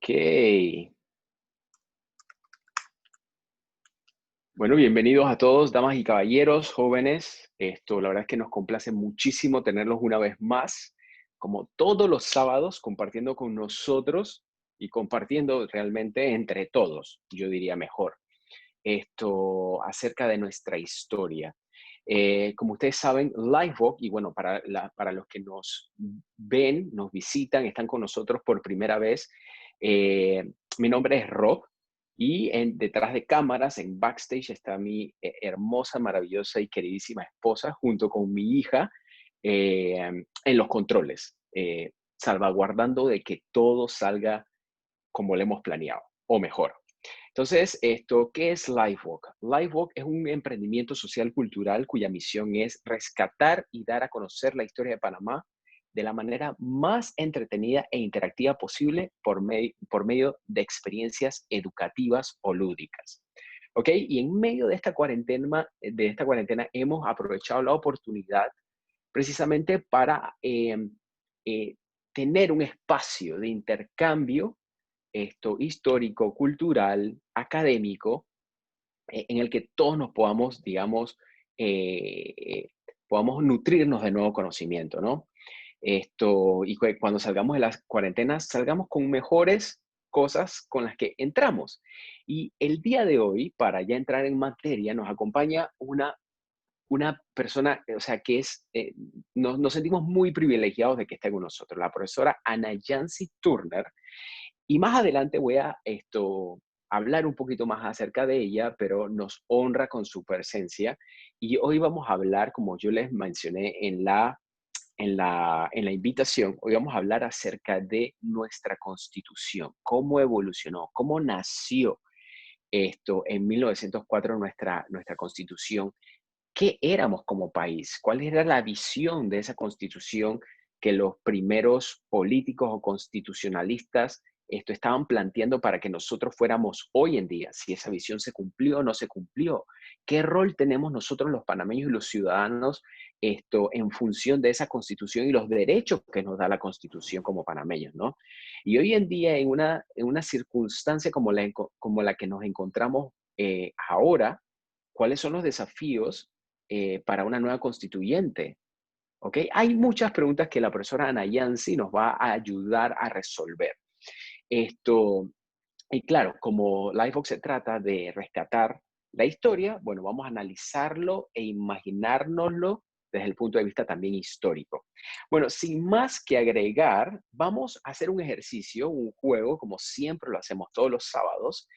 Ok. Bueno, bienvenidos a todos, damas y caballeros, jóvenes. La verdad es que nos complace muchísimo tenerlos una vez más, como todos los sábados, compartiendo con nosotros y compartiendo realmente entre todos, yo diría mejor, acerca de nuestra historia. Como ustedes saben, Livewalk, y bueno, para los que nos ven, nos visitan, están con nosotros por primera vez, mi nombre es Rob y detrás de cámaras, en backstage, está mi hermosa, maravillosa y queridísima esposa junto con mi hija en los controles, salvaguardando de que todo salga como lo hemos planeado o mejor. Entonces, ¿qué es Livewalk? Livewalk es un emprendimiento social cultural cuya misión es rescatar y dar a conocer la historia de Panamá de la manera más entretenida e interactiva posible por medio de experiencias educativas o lúdicas. ¿Ok? Y en medio de esta cuarentena hemos aprovechado la oportunidad precisamente para tener un espacio de intercambio histórico, cultural, académico, en el que todos nos podamos, digamos, podamos nutrirnos de nuevo conocimiento, ¿no? Cuando salgamos de las cuarentenas, salgamos con mejores cosas con las que entramos. Y el día de hoy, para ya entrar en materia, nos acompaña una persona, o sea, nos sentimos muy privilegiados de que esté con nosotros, la profesora Ana Yancy Turner, y más adelante voy a hablar un poquito más acerca de ella, pero nos honra con su presencia. Y hoy vamos a hablar, como yo les mencioné en la invitación, hoy vamos a hablar acerca de nuestra constitución, cómo evolucionó, cómo nació en 1904 nuestra constitución, qué éramos como país, cuál era la visión de esa constitución que los primeros políticos o constitucionalistas estaban planteando para que nosotros fuéramos hoy en día, si esa visión se cumplió o no se cumplió, qué rol tenemos nosotros los panameños y los ciudadanos en función de esa constitución y los derechos que nos da la constitución como panameños, ¿no? Y hoy en día en una circunstancia como la que nos encontramos ahora, ¿cuáles son los desafíos para una nueva constituyente? ¿Ok? Hay muchas preguntas que la profesora Ana Yancy nos va a ayudar a resolver. Esto, y claro, como Lifebox se trata de rescatar la historia, bueno, vamos a analizarlo e imaginárnoslo desde el punto de vista también histórico. Bueno, sin más que agregar, vamos a hacer un ejercicio, un juego, como siempre lo hacemos todos los sábados.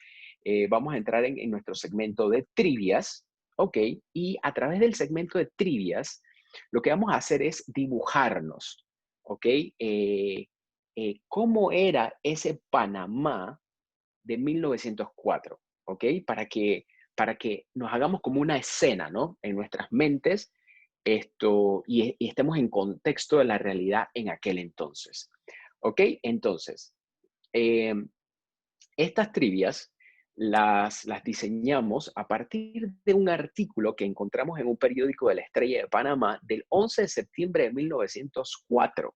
Vamos a entrar en nuestro segmento de trivias, ¿ok? Y a través del segmento de trivias, lo que vamos a hacer es dibujarnos, ¿ok? ¿Cómo era ese Panamá de 1904? ¿Ok? Para que nos hagamos como una escena, ¿no? En nuestras mentes, y estemos en contexto de la realidad en aquel entonces. ¿Ok? Entonces, eh, estas trivias las diseñamos a partir de un artículo que encontramos en un periódico de la Estrella de Panamá del 11 de septiembre de 1904.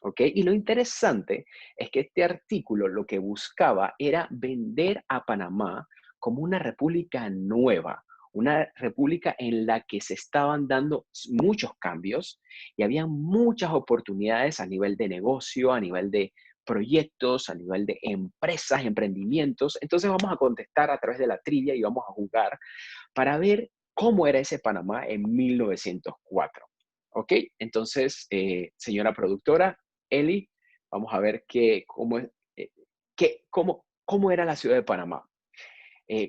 ¿Ok? Y lo interesante es que este artículo lo que buscaba era vender a Panamá como una república nueva, una república en la que se estaban dando muchos cambios y había muchas oportunidades a nivel de negocio, a nivel de proyectos, a nivel de empresas, emprendimientos. Entonces vamos a contestar a través de la trivia y vamos a jugar para ver cómo era ese Panamá en 1904. ¿Ok? Entonces, señora productora, Eli, vamos a ver cómo era la ciudad de Panamá.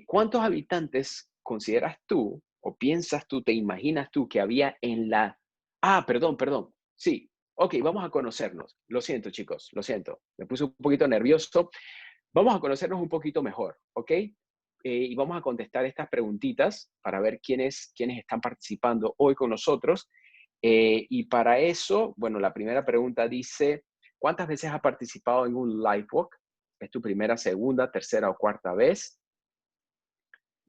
¿Cuántos habitantes consideras tú o piensas tú, te imaginas tú que había en la... Ah, perdón. Sí, ok, vamos a conocernos. Lo siento, chicos, lo siento. Me puse un poquito nervioso. Vamos a conocernos un poquito mejor, ¿ok? Y vamos a contestar estas preguntitas para ver quiénes están participando hoy con nosotros. Y para eso, bueno, la primera pregunta dice, ¿cuántas veces has participado en un live walk? ¿Es tu primera, segunda, tercera o cuarta vez?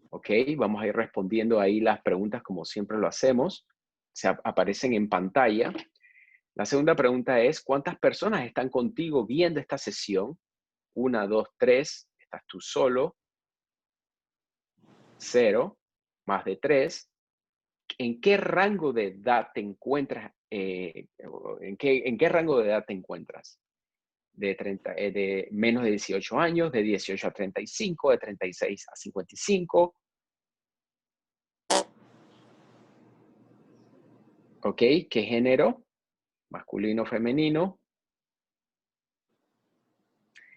Ok, vamos a ir respondiendo ahí las preguntas como siempre lo hacemos. Aparecen en pantalla. La segunda pregunta es, ¿cuántas personas están contigo viendo esta sesión? 1, 2, 3, estás tú solo. 0, más de 3. ¿En qué rango de edad te encuentras? ¿En qué rango de edad te encuentras? De menos de 18 años, de 18 a 35, de 36 a 55. ¿Ok? ¿Qué género? Masculino, femenino.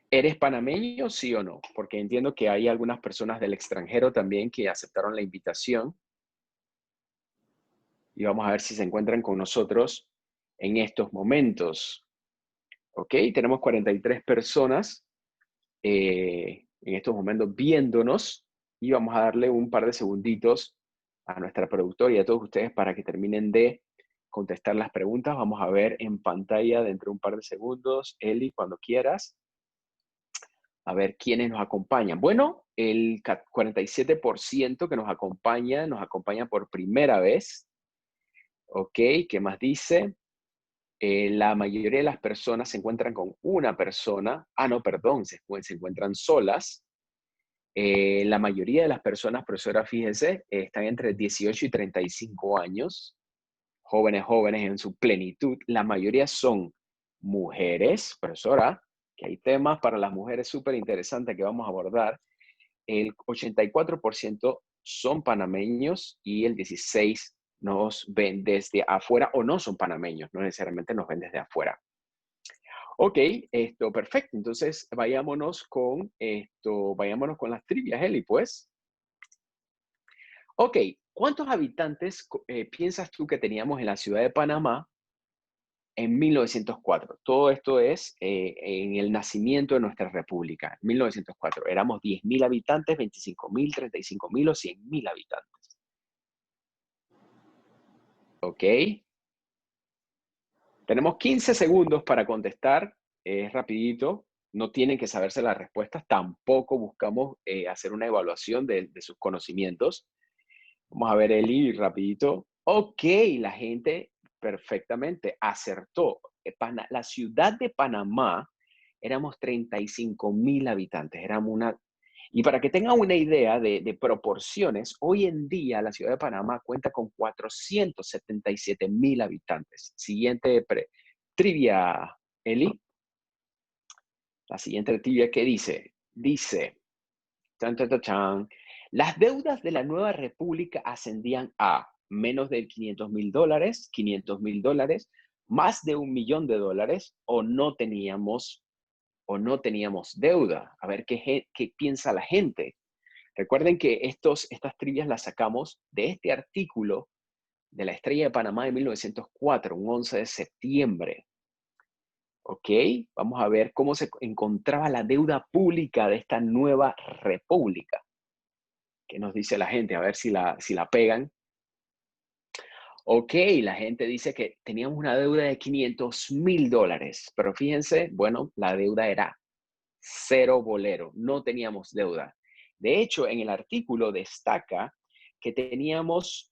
¿Eres panameño, sí o no? Porque entiendo que hay algunas personas del extranjero también que aceptaron la invitación. Y vamos a ver si se encuentran con nosotros en estos momentos. ¿Ok? Tenemos 43 personas en estos momentos viéndonos y vamos a darle un par de segunditos a nuestra productora y a todos ustedes para que terminen de contestar las preguntas. Vamos a ver en pantalla dentro de un par de segundos. Eli, cuando quieras. A ver quiénes nos acompañan. Bueno, el 47% que nos acompaña por primera vez. ¿Ok? ¿Qué más dice? La mayoría de las personas se encuentran con una persona. Ah, no, perdón, se encuentran solas. La mayoría de las personas, profesora, fíjense, están entre 18 y 35 años, jóvenes en su plenitud. La mayoría son mujeres, profesora, que hay temas para las mujeres súper interesantes que vamos a abordar. El 84% son panameños y el 16% nos ven desde afuera o no son panameños, no necesariamente nos ven desde afuera. Ok, perfecto. Entonces, vayámonos con las trivias, Eli, pues. Ok, ¿cuántos habitantes piensas tú que teníamos en la ciudad de Panamá en 1904? Todo esto es en el nacimiento de nuestra república, 1904. ¿Éramos 10.000 habitantes, 25.000, 35.000 o 100.000 habitantes? Ok. Tenemos 15 segundos para contestar. Es rapidito. No tienen que saberse las respuestas. Tampoco buscamos hacer una evaluación de sus conocimientos. Vamos a ver, Eli, rapidito. Ok, la gente perfectamente acertó. La ciudad de Panamá, éramos 35.000 habitantes. Y para que tengan una idea de proporciones, hoy en día la ciudad de Panamá cuenta con 477.000 habitantes. Siguiente trivia, Eli. La siguiente trivia, ¿qué dice? Dice, chan, chan, chan, chan. Las deudas de la nueva república ascendían a menos de $500.000, $500.000, más de $1.000.000, o no teníamos deuda. A ver qué piensa la gente. Recuerden que estas trivias las sacamos de este artículo de la Estrella de Panamá de 1904, un 11 de septiembre. ¿Ok? Vamos a ver cómo se encontraba la deuda pública de esta nueva república. ¿Qué nos dice la gente? A ver si la pegan. Ok, la gente dice que teníamos una deuda de $500.000, pero fíjense, bueno, la deuda era cero bolero, no teníamos deuda. De hecho, en el artículo destaca que teníamos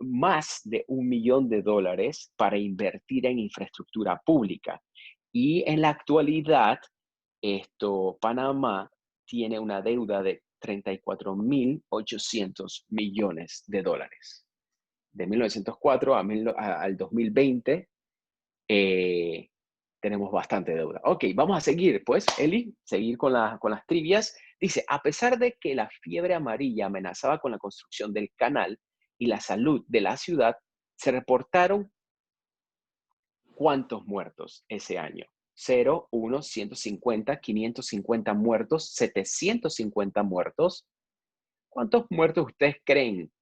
más de $1.000.000 para invertir en infraestructura pública. Y en la actualidad, Panamá tiene una deuda de $34.800.000.000. De 1904 al 2020, tenemos bastante deuda. Ok, vamos a seguir, pues, Eli, seguir con las trivias. Dice, a pesar de que la fiebre amarilla amenazaba con la construcción del canal y la salud de la ciudad, se reportaron ¿cuántos muertos ese año? 0, 1, 150, 550 muertos, 750 muertos. ¿Cuántos muertos ustedes creen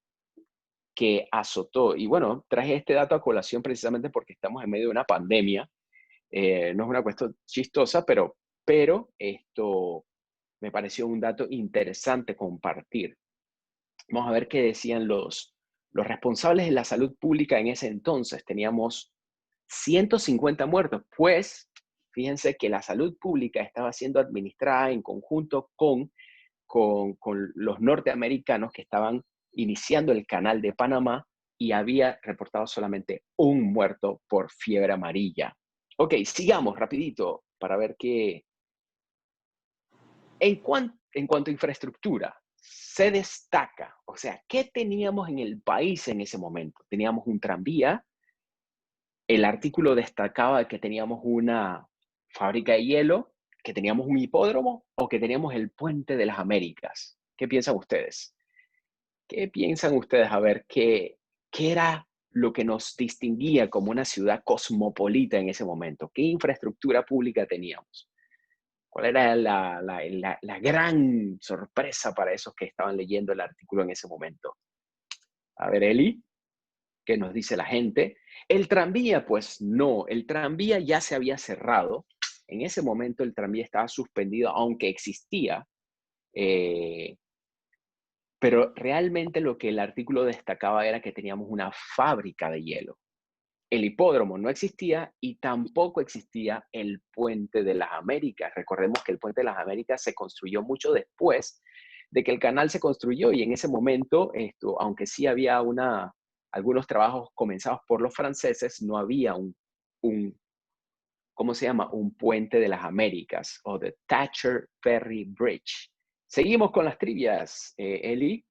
que azotó? Y bueno, traje este dato a colación precisamente porque estamos en medio de una pandemia. No es una cuestión chistosa, pero esto me pareció un dato interesante compartir. Vamos a ver qué decían los responsables de la salud pública en ese entonces. Teníamos 150 muertos, pues fíjense que la salud pública estaba siendo administrada en conjunto con los norteamericanos que estaban iniciando el canal de Panamá y había reportado solamente un muerto por fiebre amarilla. Ok, sigamos rapidito para ver En cuanto a infraestructura, se destaca, o sea, ¿qué teníamos en el país en ese momento? Teníamos un tranvía, el artículo destacaba que teníamos una fábrica de hielo, que teníamos un hipódromo o que teníamos el Puente de las Américas. ¿Qué piensan ustedes? ¿Qué piensan ustedes? A ver, ¿qué era lo que nos distinguía como una ciudad cosmopolita en ese momento? ¿Qué infraestructura pública teníamos? ¿Cuál era la gran sorpresa para esos que estaban leyendo el artículo en ese momento? A ver, Eli, ¿qué nos dice la gente? El tranvía, pues no, el tranvía ya se había cerrado. En ese momento el tranvía estaba suspendido, aunque existía, eh, pero realmente lo que el artículo destacaba era que teníamos una fábrica de hielo. El hipódromo no existía y tampoco existía el Puente de las Américas. Recordemos que el Puente de las Américas se construyó mucho después de que el canal se construyó y en ese momento, aunque sí había algunos trabajos comenzados por los franceses, no había un ¿cómo se llama? Un Puente de las Américas o the Thatcher Ferry Bridge. Seguimos con las trivias, Eli.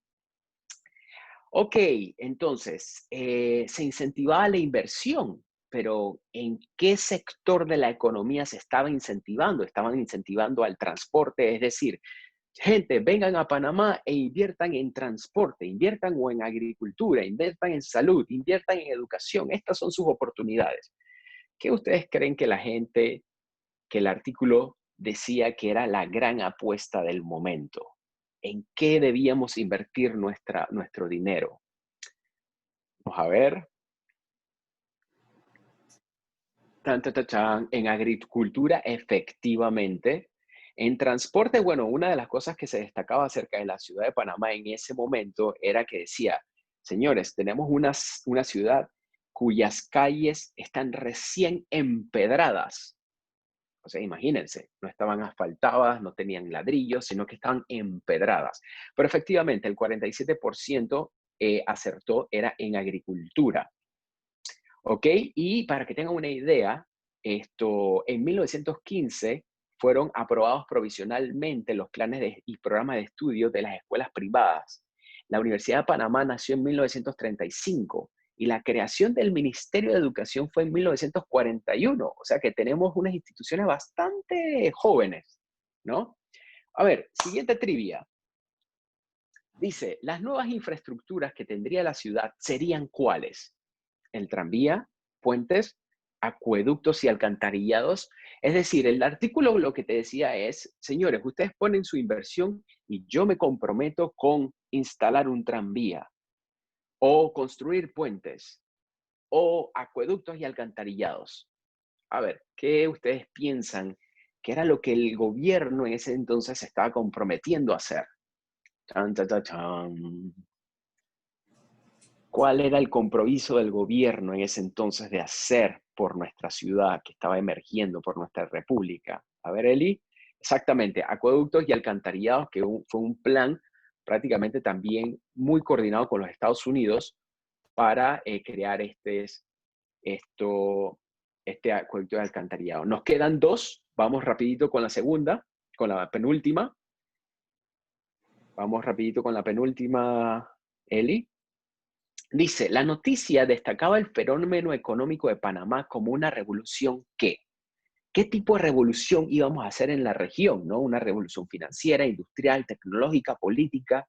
Ok, entonces, se incentivaba la inversión, pero ¿en qué sector de la economía se estaba incentivando? Estaban incentivando al transporte, es decir, gente, vengan a Panamá e inviertan en transporte, inviertan o en agricultura, inviertan en salud, inviertan en educación. Estas son sus oportunidades. ¿Qué ustedes creen que la gente, que el artículo decía que era la gran apuesta del momento? ¿En qué debíamos invertir nuestro dinero? Vamos a ver. Tan, tan, tan, tan. En agricultura, efectivamente. En transporte, bueno, una de las cosas que se destacaba acerca de la ciudad de Panamá en ese momento era que decía, señores, tenemos una ciudad cuyas calles están recién empedradas. O sea, imagínense, no estaban asfaltadas, no tenían ladrillos, sino que estaban empedradas. Pero efectivamente, el 47% acertó era en agricultura. ¿Ok? Y para que tengan una idea, en 1915 fueron aprobados provisionalmente los planes y programas de estudio de las escuelas privadas. La Universidad de Panamá nació en 1935 y la creación del Ministerio de Educación fue en 1941. O sea que tenemos unas instituciones bastante jóvenes, ¿no? A ver, siguiente trivia. Dice, las nuevas infraestructuras que tendría la ciudad serían ¿cuáles? El tranvía, puentes, acueductos y alcantarillados. Es decir, el artículo lo que te decía es, señores, ustedes ponen su inversión y yo me comprometo con instalar un tranvía o construir puentes o acueductos y alcantarillados. A ver, ¿qué ustedes piensan que era lo que el gobierno en ese entonces se estaba comprometiendo a hacer? Chan, chan, chan, chan. ¿Cuál era el compromiso del gobierno en ese entonces de hacer por nuestra ciudad que estaba emergiendo, por nuestra república? A ver, Eli, exactamente, acueductos y alcantarillados, que fue un plan prácticamente también muy coordinado con los Estados Unidos para crear este acueducto y alcantarillado. Nos quedan dos, vamos rapidito con la segunda, con la penúltima. Vamos rapidito con la penúltima, Eli. Dice, la noticia destacaba el fenómeno económico de Panamá como una revolución que, ¿qué tipo de revolución íbamos a hacer en la región? ¿No? Una revolución financiera, industrial, tecnológica, política.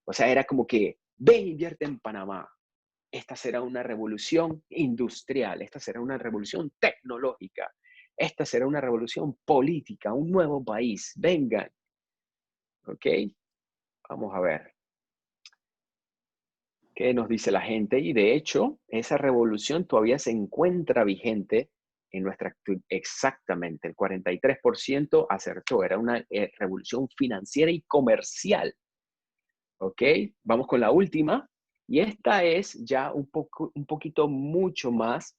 O sea, era como que, ven, invierte en Panamá. Esta será una revolución industrial, esta será una revolución tecnológica, esta será una revolución política, un nuevo país. Vengan, ¿ok? Vamos a ver. ¿Qué nos dice la gente? Y de hecho, esa revolución todavía se encuentra vigente en nuestra exactamente. El 43% acertó. Era una revolución financiera y comercial. ¿Ok? Vamos con la última. Y esta es ya un poquito mucho más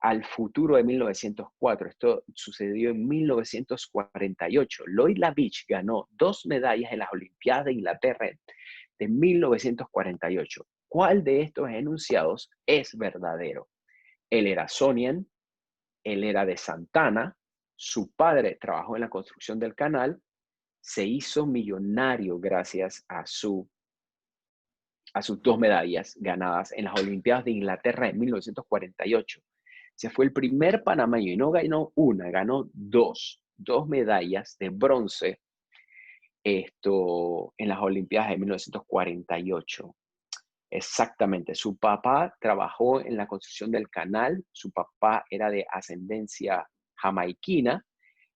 al futuro de 1904. Esto sucedió en 1948. Lloyd Lavigne ganó 2 medallas en las Olimpiadas de Inglaterra de 1948. ¿Cuál de estos enunciados es verdadero? Él era Sonian, él era de Santana, su padre trabajó en la construcción del canal, se hizo millonario gracias a sus 2 medallas ganadas en las Olimpiadas de Inglaterra en 1948. Se fue el primer panameño y no ganó una, ganó dos medallas de bronce en las Olimpiadas de 1948. Exactamente. Su papá trabajó en la construcción del canal. Su papá era de ascendencia jamaiquina.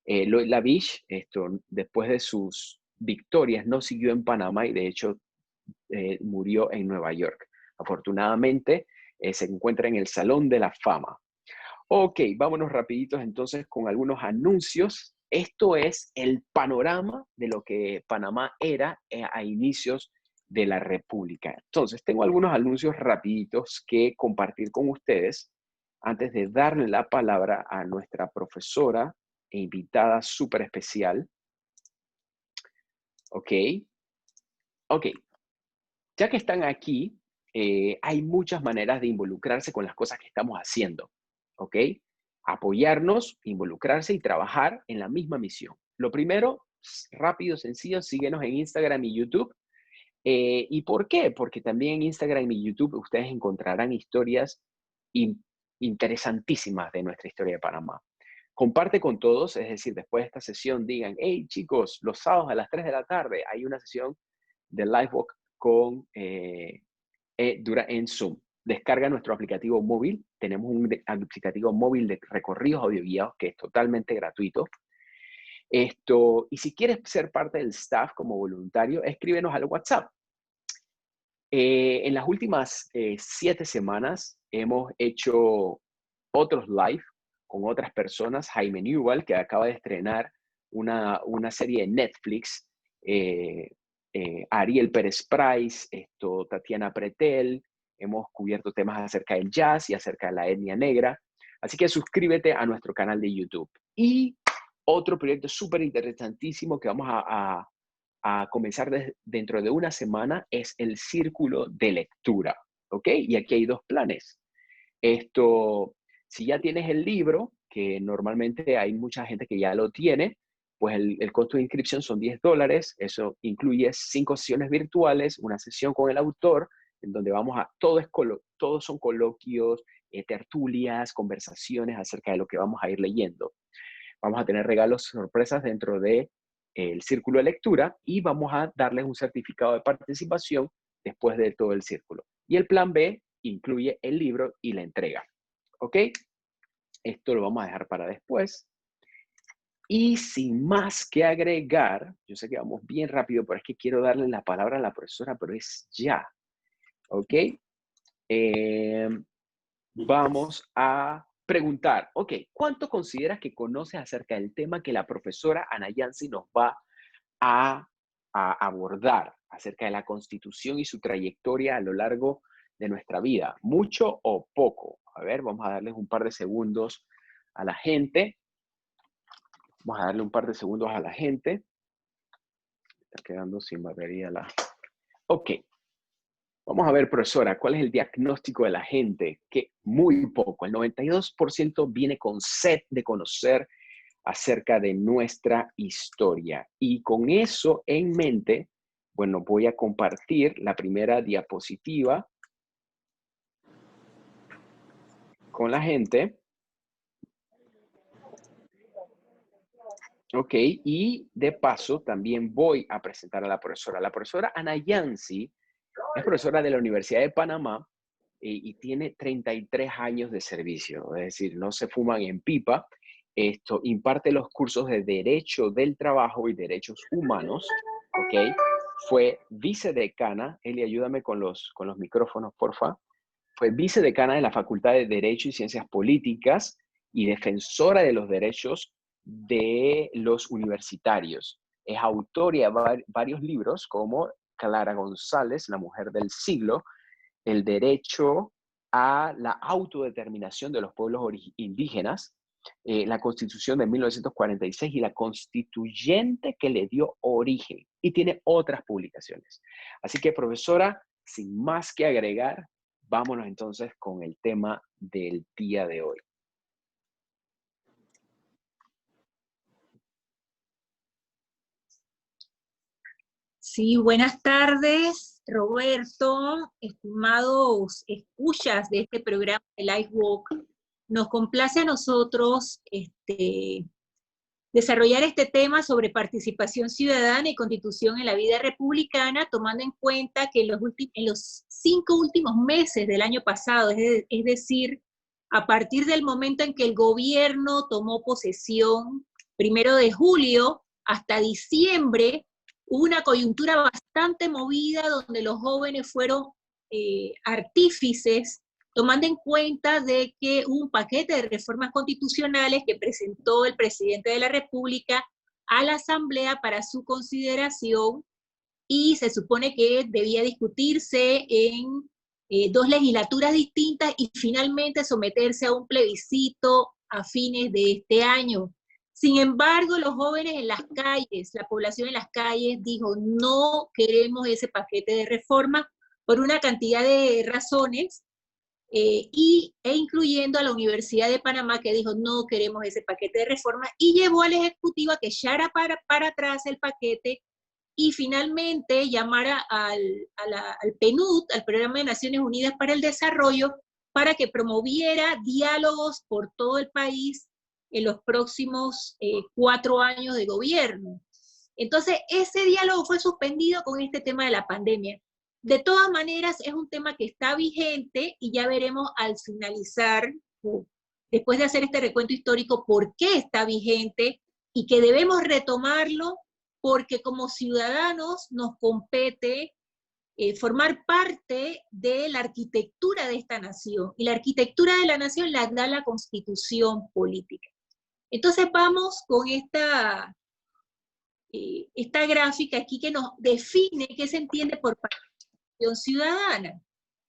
Lloyd Lavish, después de sus victorias, no siguió en Panamá y de hecho murió en Nueva York. Afortunadamente, se encuentra en el Salón de la Fama. Ok, vámonos rapiditos entonces con algunos anuncios. Esto es el panorama de lo que Panamá era a inicios de la República. Entonces, tengo algunos anuncios rapiditos que compartir con ustedes antes de darle la palabra a nuestra profesora e invitada súper especial. Ok. Ok. Ya que están aquí, hay muchas maneras de involucrarse con las cosas que estamos haciendo. ¿Ok? Apoyarnos, involucrarse y trabajar en la misma misión. Lo primero, rápido, sencillo, síguenos en Instagram y YouTube. ¿Y por qué? Porque también en Instagram y YouTube ustedes encontrarán historias interesantísimas de nuestra historia de Panamá. Comparte con todos, es decir, después de esta sesión digan, hey chicos, los sábados a las 3 de la tarde hay una sesión de Livewalk en Zoom. Descarga nuestro aplicativo móvil. Tenemos un aplicativo móvil de recorridos audio-guiados que es totalmente gratuito. Y si quieres ser parte del staff como voluntario, escríbenos al WhatsApp. En las últimas 7 semanas hemos hecho otros live con otras personas. Jaime Newell, que acaba de estrenar una serie de Netflix. Ariel Pérez Price, Tatiana Pretel. Hemos cubierto temas acerca del jazz y acerca de la etnia negra. Así que suscríbete a nuestro canal de YouTube. Y otro proyecto súper interesantísimo que vamos a comenzar dentro de una semana es el círculo de lectura, ¿ok? Y aquí hay 2 planes. Si ya tienes el libro, que normalmente hay mucha gente que ya lo tiene, pues el costo de inscripción son $10. Eso incluye 5 sesiones virtuales, una sesión con el autor, en donde todos son coloquios, tertulias, conversaciones acerca de lo que vamos a ir leyendo. Vamos a tener regalos sorpresas dentro de el círculo de lectura y vamos a darles un certificado de participación después de todo el círculo. Y el plan B incluye el libro y la entrega. ¿Ok? Esto lo vamos a dejar para después. Y sin más que agregar, yo sé que vamos bien rápido, pero es que quiero darle la palabra a la profesora, pero es ya. ¿Ok? Vamos a preguntar, ok, ¿cuánto consideras que conoces acerca del tema que la profesora Ana Yancy nos va a abordar acerca de la Constitución y su trayectoria a lo largo de nuestra vida? ¿Mucho o poco? A ver, vamos a darles un par de segundos a la gente. Vamos a darle un par de segundos a la gente. Está quedando sin batería la... Ok. Vamos a ver, profesora, ¿cuál es el diagnóstico de la gente? Que muy poco, el 92% viene con sed de conocer acerca de nuestra historia. Y con eso en mente, bueno, voy a compartir la primera diapositiva con la gente. Ok, y de paso también voy a presentar a la profesora. La profesora Ana Yancy es profesora de la Universidad de Panamá y tiene 33 años de servicio, es decir, no se fuman en pipa. Imparte los cursos de Derecho del Trabajo y Derechos Humanos, ¿ok? Fue vicedecana, Eli, ayúdame con los micrófonos, porfa. Fue vicedecana de la Facultad de Derecho y Ciencias Políticas y defensora de los derechos de los universitarios. Es autora de varios libros como Clara González, La Mujer del Siglo, El Derecho a la Autodeterminación de los Pueblos Indígenas, la Constitución de 1946 y la Constituyente que le dio origen. Y tiene otras publicaciones. Así que, profesora, sin más que agregar, vámonos entonces con el tema del día de hoy. Sí, buenas tardes, Roberto, estimados escuchas de este programa de Livewalk. Nos complace a nosotros desarrollar este tema sobre participación ciudadana y constitución en la vida republicana, tomando en cuenta que en los 5 últimos meses del año pasado, es decir, a partir del momento en que el gobierno tomó posesión, 1 de julio hasta diciembre, hubo una coyuntura bastante movida donde los jóvenes fueron artífices, tomando en cuenta de que hubo un paquete de reformas constitucionales que presentó el presidente de la República a la Asamblea para su consideración, y se supone que debía discutirse en 2 legislaturas distintas y finalmente someterse a un plebiscito a fines de este año. Sin embargo, los jóvenes en las calles, la población en las calles dijo, no queremos ese paquete de reformas por una cantidad de razones, incluyendo a la Universidad de Panamá, que dijo no queremos ese paquete de reformas, y llevó al Ejecutivo a que echara para atrás el paquete y finalmente llamara al PNUD, al Programa de Naciones Unidas para el Desarrollo, para que promoviera diálogos por todo el país en los próximos 4 años de gobierno. Entonces, ese diálogo fue suspendido con este tema de la pandemia. De todas maneras, es un tema que está vigente y ya veremos al finalizar, después de hacer este recuento histórico, por qué está vigente y que debemos retomarlo porque como ciudadanos nos compete formar parte de la arquitectura de esta nación. Y la arquitectura de la nación la da la Constitución política. Entonces vamos con esta gráfica aquí que nos define qué se entiende por participación ciudadana.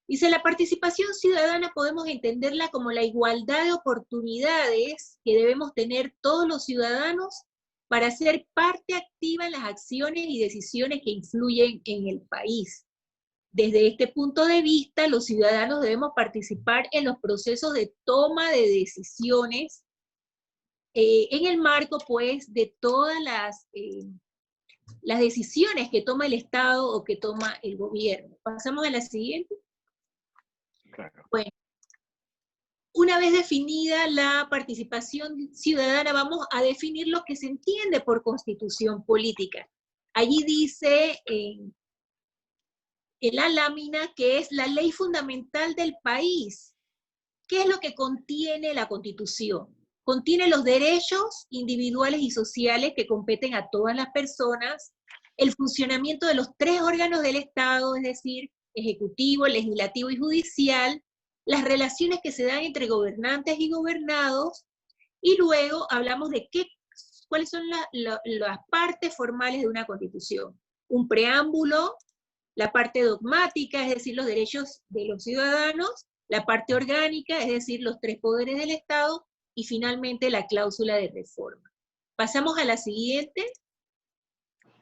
Dice, la participación ciudadana podemos entenderla como la igualdad de oportunidades que debemos tener todos los ciudadanos para ser parte activa en las acciones y decisiones que influyen en el país. Desde este punto de vista, los ciudadanos debemos participar en los procesos de toma de decisiones en el marco, pues, de todas las decisiones que toma el Estado o que toma el gobierno. Pasamos a la siguiente. Claro. Bueno, una vez definida la participación ciudadana, vamos a definir lo que se entiende por constitución política. Allí dice en la lámina que es la ley fundamental del país. ¿Qué es lo que contiene la Constitución? Contiene los derechos individuales y sociales que competen a todas las personas, el funcionamiento de los 3 órganos del Estado, es decir, ejecutivo, legislativo y judicial, las relaciones que se dan entre gobernantes y gobernados, y luego hablamos de cuáles son las partes formales de una Constitución. Un preámbulo, la parte dogmática, es decir, los derechos de los ciudadanos, la parte orgánica, es decir, los 3 poderes del Estado, y finalmente la cláusula de reforma. Pasamos a la siguiente.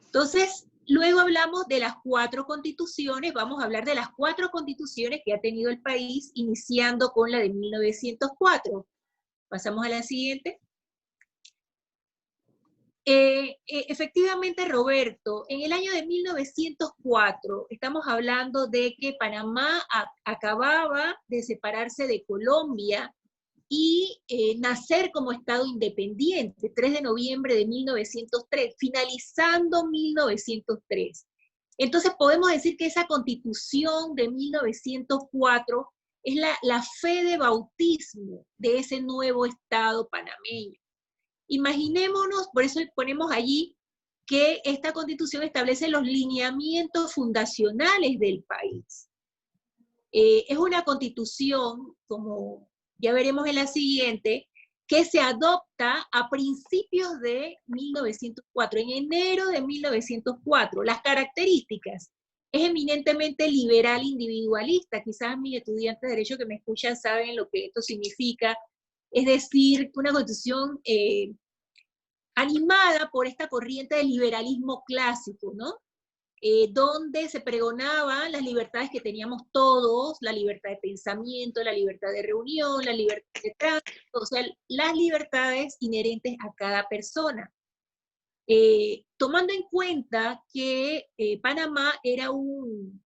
Entonces, luego hablamos de las 4 constituciones, vamos a hablar de las 4 constituciones que ha tenido el país, iniciando con la de 1904. Pasamos a la siguiente. Efectivamente, Roberto, en el año de 1904 estamos hablando de que Panamá acababa de separarse de Colombia y nacer como Estado independiente, 3 de noviembre de 1903, finalizando 1903. Entonces podemos decir que esa Constitución de 1904 es la fe de bautismo de ese nuevo Estado panameño. Imaginémonos, por eso ponemos allí que esta Constitución establece los lineamientos fundacionales del país. Es una Constitución, como ya veremos en la siguiente, que se adopta a principios de 1904, en enero de 1904. Las características: es eminentemente liberal individualista. Quizás mis estudiantes de Derecho que me escuchan saben lo que esto significa. Es decir, una Constitución animada por esta corriente del liberalismo clásico, ¿no? Donde se pregonaban las libertades que teníamos todos, la libertad de pensamiento, la libertad de reunión, la libertad de tránsito, o sea, las libertades inherentes a cada persona. tomando en cuenta que Panamá era un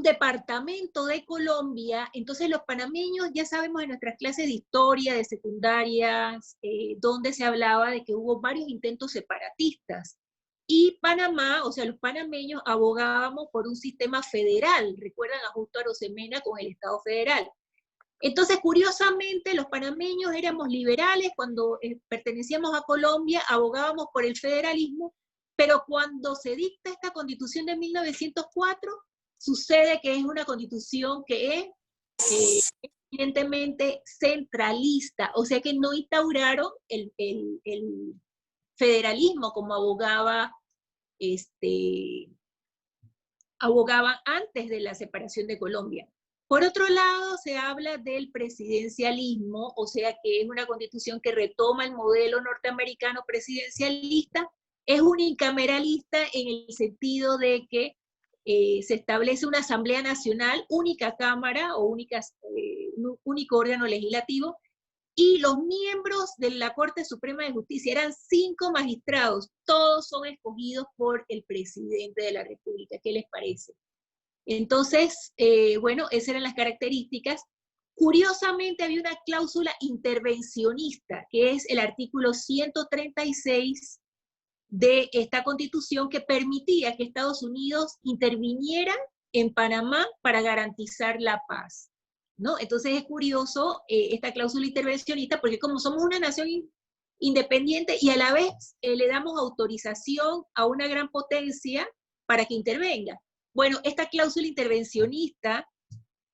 departamento de Colombia, entonces los panameños, ya sabemos en nuestras clases de historia, de secundarias, donde se hablaba de que hubo varios intentos separatistas. Y Panamá, o sea, los panameños abogábamos por un sistema federal, recuerdan a Justo Arosemena con el Estado federal. Entonces, curiosamente, los panameños éramos liberales cuando pertenecíamos a Colombia, abogábamos por el federalismo, pero cuando se dicta esta constitución de 1904, sucede que es una constitución que es evidentemente centralista, o sea que no instauraron el federalismo como abogaban antes de la separación de Colombia. Por otro lado, se habla del presidencialismo, o sea que es una constitución que retoma el modelo norteamericano presidencialista, es unicameralista en el sentido de que se establece una Asamblea Nacional, única Cámara o único órgano legislativo, y los miembros de la Corte Suprema de Justicia eran 5 magistrados, todos son escogidos por el presidente de la República. ¿Qué les parece? Entonces, bueno, esas eran las características. Curiosamente había una cláusula intervencionista, que es el artículo 136 de esta Constitución, que permitía que Estados Unidos interviniera en Panamá para garantizar la paz, ¿no? Entonces es curioso esta cláusula intervencionista, porque como somos una nación independiente y a la vez le damos autorización a una gran potencia para que intervenga. Bueno, esta cláusula intervencionista,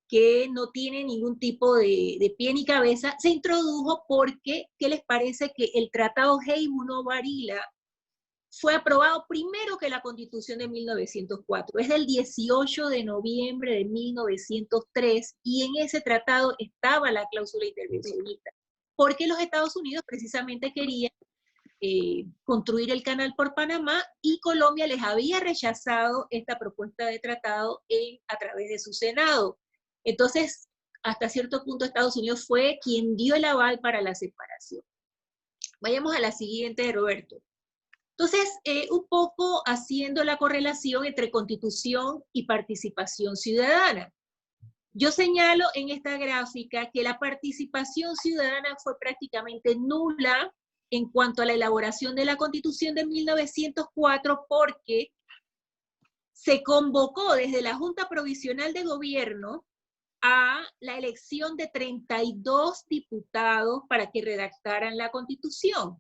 que no tiene ningún tipo de pie ni cabeza, se introdujo porque, ¿qué les parece que el Tratado Heymuno-Varila fue aprobado primero que la Constitución de 1904? Es del 18 de noviembre de 1903, y en ese tratado estaba la cláusula intervencionista, porque los Estados Unidos precisamente querían construir el canal por Panamá, y Colombia les había rechazado esta propuesta de tratado a través de su Senado. Entonces, hasta cierto punto Estados Unidos fue quien dio el aval para la separación. Vayamos a la siguiente, Roberto. Entonces, un poco haciendo la correlación entre constitución y participación ciudadana. Yo señalo en esta gráfica que la participación ciudadana fue prácticamente nula en cuanto a la elaboración de la Constitución de 1904, porque se convocó desde la Junta Provisional de Gobierno a la elección de 32 diputados para que redactaran la Constitución.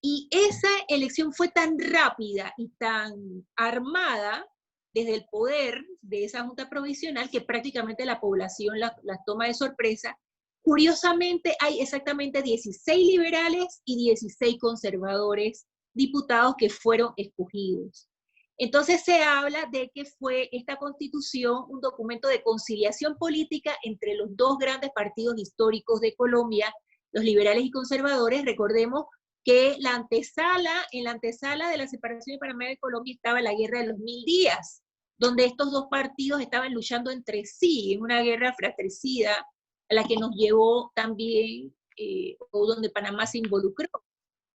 Y esa elección fue tan rápida y tan armada desde el poder de esa Junta Provisional que prácticamente la población la toma de sorpresa. Curiosamente, hay exactamente 16 liberales y 16 conservadores diputados que fueron escogidos. Entonces se habla de que fue esta Constitución un documento de conciliación política entre los dos grandes partidos históricos de Colombia, los liberales y conservadores. Recordemos que en la antesala de la separación de Panamá y de Colombia estaba la Guerra de los 1000 días, donde estos dos partidos estaban luchando entre sí, en una guerra fratricida, a la que nos llevó también, o donde Panamá se involucró.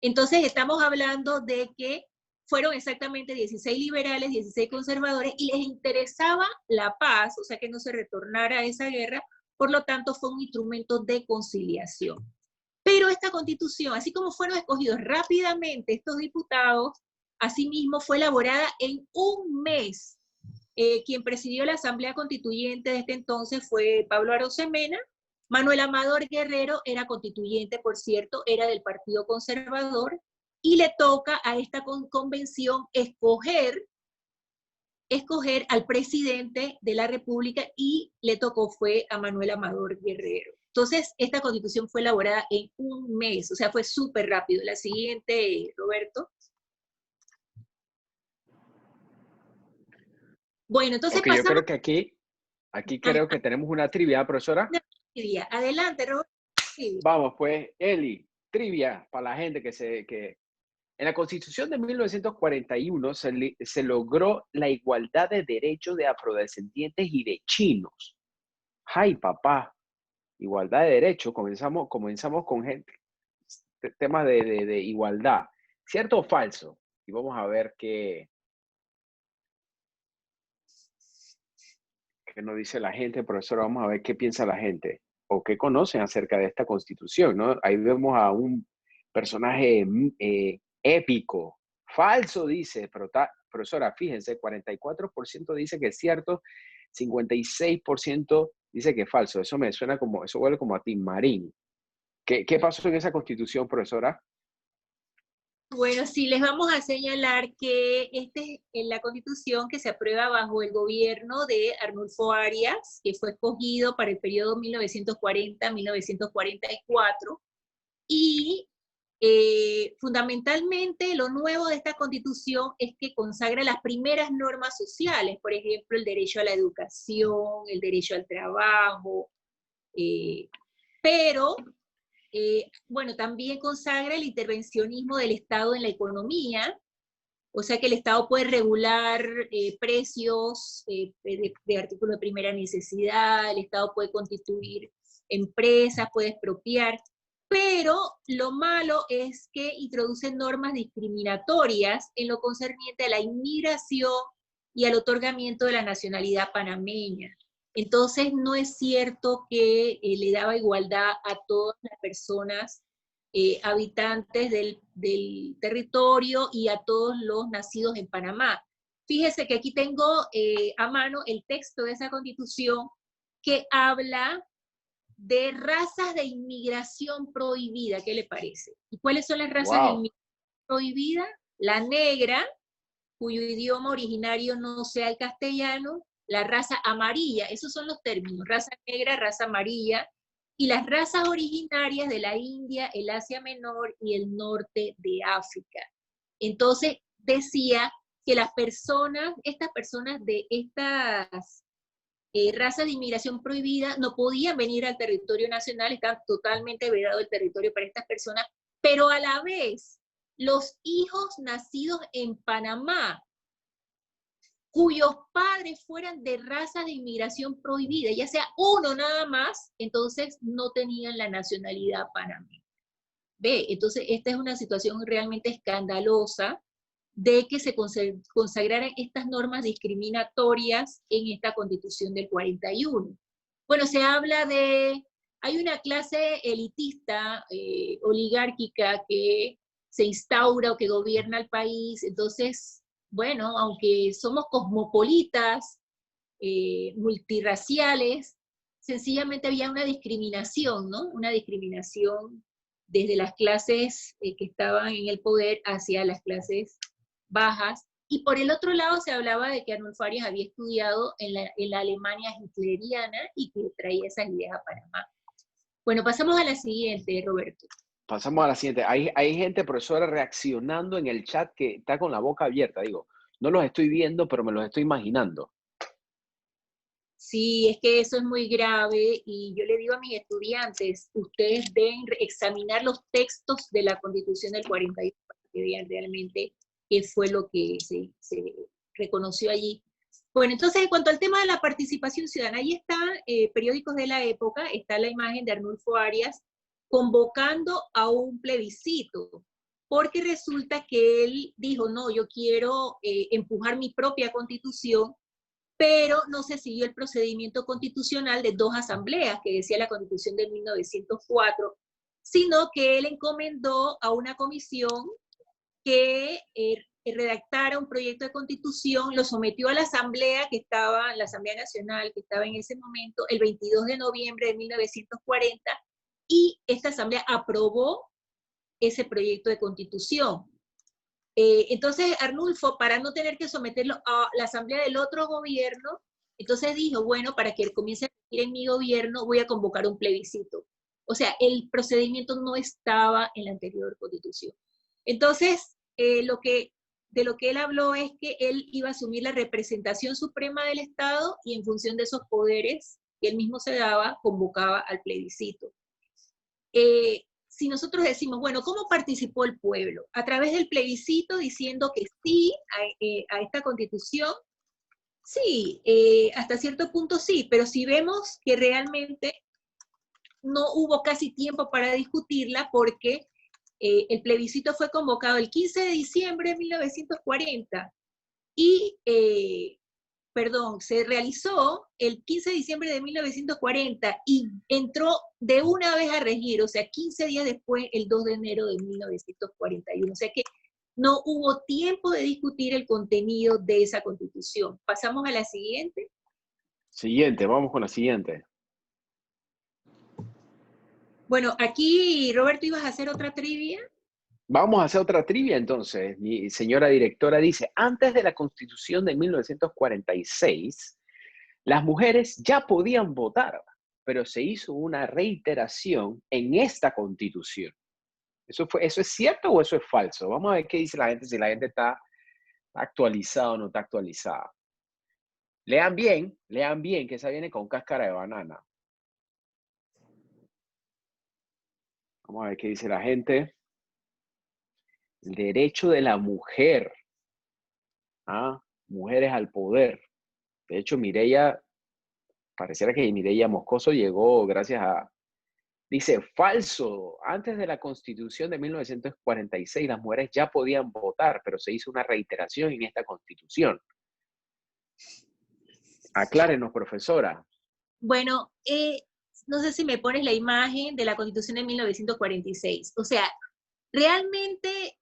Entonces estamos hablando de que fueron exactamente 16 liberales, 16 conservadores, y les interesaba la paz, o sea que no se retornara a esa guerra, por lo tanto fue un instrumento de conciliación. Pero esta Constitución, así como fueron escogidos rápidamente estos diputados, asimismo fue elaborada en un mes. Quien presidió la Asamblea Constituyente de este entonces fue Pablo Arosemena. Manuel Amador Guerrero era constituyente, por cierto, era del Partido Conservador, y le toca a esta convención escoger al presidente de la República, y le tocó fue a Manuel Amador Guerrero. Entonces, esta Constitución fue elaborada en un mes, o sea, fue súper rápido. La siguiente, Roberto. Bueno, entonces okay, pasamos. Yo creo que aquí creo que tenemos una trivia, profesora. Una trivia. Adelante, Roberto. Vamos, pues, Eli, trivia para la gente que en la Constitución de 1941 se logró la igualdad de derechos de afrodescendientes y de chinos. ¡Ay, papá! Igualdad de derechos, comenzamos con temas de igualdad. ¿Cierto o falso? Y vamos a ver qué nos dice la gente, profesor. Vamos a ver qué piensa la gente o qué conocen acerca de esta constitución, ¿no? Ahí vemos a un personaje épico. Falso, dice, pero profesora, fíjense, 44% dice que es cierto, 56% dice que es falso. Eso me suena como, eso huele como a Tim Marín. ¿Qué pasó en esa constitución, profesora? Bueno, sí, les vamos a señalar que este es la constitución que se aprueba bajo el gobierno de Arnulfo Arias, que fue escogido para el periodo 1940-1944, y fundamentalmente lo nuevo de esta constitución es que consagra las primeras normas sociales, por ejemplo, el derecho a la educación, el derecho al trabajo, pero bueno, también consagra el intervencionismo del Estado en la economía, o sea que el Estado puede regular precios de artículos de primera necesidad, el Estado puede constituir empresas, puede expropiar, pero lo malo es que introduce normas discriminatorias en lo concerniente a la inmigración y al otorgamiento de la nacionalidad panameña. Entonces no es cierto que le daba igualdad a todas las personas habitantes del territorio y a todos los nacidos en Panamá. Fíjese que aquí tengo a mano el texto de esa constitución que habla de razas de inmigración prohibida. ¿Qué le parece? ¿Y cuáles son las razas de Wow. inmigración prohibida? La negra, cuyo idioma originario no sea el castellano, la raza amarilla, esos son los términos, raza negra, raza amarilla, y las razas originarias de la India, el Asia Menor y el norte de África. Entonces decía que las personas, estas personas de estas razas de inmigración prohibida no podían venir al territorio nacional, estaba totalmente vedado el territorio para estas personas, pero a la vez los hijos nacidos en Panamá, cuyos padres fueran de raza de inmigración prohibida, ya sea uno nada más, entonces no tenían la nacionalidad panameña. Ve, entonces esta es una situación realmente escandalosa de que se consagraran estas normas discriminatorias en esta Constitución del 41. Bueno, se habla de, hay una clase elitista, oligárquica, que se instaura o que gobierna el país, entonces, bueno, aunque somos cosmopolitas, multirraciales, sencillamente había una discriminación, ¿no? Una discriminación desde las clases que estaban en el poder hacia las clases bajas, y por el otro lado se hablaba de que Arnulfo Arias había estudiado en la Alemania hitleriana y que traía esas ideas a Panamá. Bueno, pasamos a la siguiente, Roberto. Pasamos a la siguiente. Hay gente, profesora, reaccionando en el chat que está con la boca abierta. Digo, no los estoy viendo, pero me los estoy imaginando. Sí, es que eso es muy grave y yo le digo a mis estudiantes, ustedes deben examinar los textos de la Constitución del 41 para que vean realmente qué fue lo que se reconoció allí. Bueno, entonces en cuanto al tema de la participación ciudadana, ahí están periódicos de la época, está la imagen de Arnulfo Arias convocando a un plebiscito, porque resulta que él dijo, no, yo quiero empujar mi propia constitución, pero no se siguió el procedimiento constitucional de dos asambleas que decía la Constitución de 1904, sino que él encomendó a una comisión que redactara un proyecto de constitución, lo sometió a la Asamblea que estaba, la Asamblea Nacional que estaba en ese momento, el 22 de noviembre de 1940, y esta Asamblea aprobó ese proyecto de constitución. Entonces Arnulfo, para no tener que someterlo a la asamblea del otro gobierno, entonces dijo, bueno, para que comience a ir en mi gobierno, voy a convocar un plebiscito. O sea, el procedimiento no estaba en la anterior constitución. Entonces, de lo que él habló es que él iba a asumir la representación suprema del Estado y en función de esos poderes que él mismo se daba, convocaba al plebiscito. Si nosotros decimos, bueno, ¿cómo participó el pueblo? A través del plebiscito diciendo que sí a esta constitución, sí, hasta cierto punto sí, pero si vemos que realmente no hubo casi tiempo para discutirla porque El plebiscito fue convocado el 15 de diciembre de 1940 y, se realizó el 15 de diciembre de 1940 y entró de una vez a regir, o sea, 15 días después, el 2 de enero de 1941. O sea que no hubo tiempo de discutir el contenido de esa Constitución. Pasamos a la siguiente. Siguiente, vamos con la siguiente. Bueno, aquí, Roberto, ¿ibas a hacer otra trivia? Vamos a hacer otra trivia entonces. Mi señora directora dice, antes de la Constitución de 1946, las mujeres ya podían votar, pero se hizo una reiteración en esta Constitución. ¿Eso es cierto o eso es falso? Vamos a ver qué dice la gente, si la gente está actualizada o no está actualizada. Lean bien, que esa viene con cáscara de banana. Vamos a ver qué dice la gente. El derecho de la mujer. Mujeres al poder. De hecho, pareciera que Mireya Moscoso llegó gracias a... Dice, falso. Antes de la Constitución de 1946, las mujeres ya podían votar, pero se hizo una reiteración en esta Constitución. Aclárenos, profesora. Bueno, no sé si me pones la imagen de la Constitución de 1946. O sea, realmente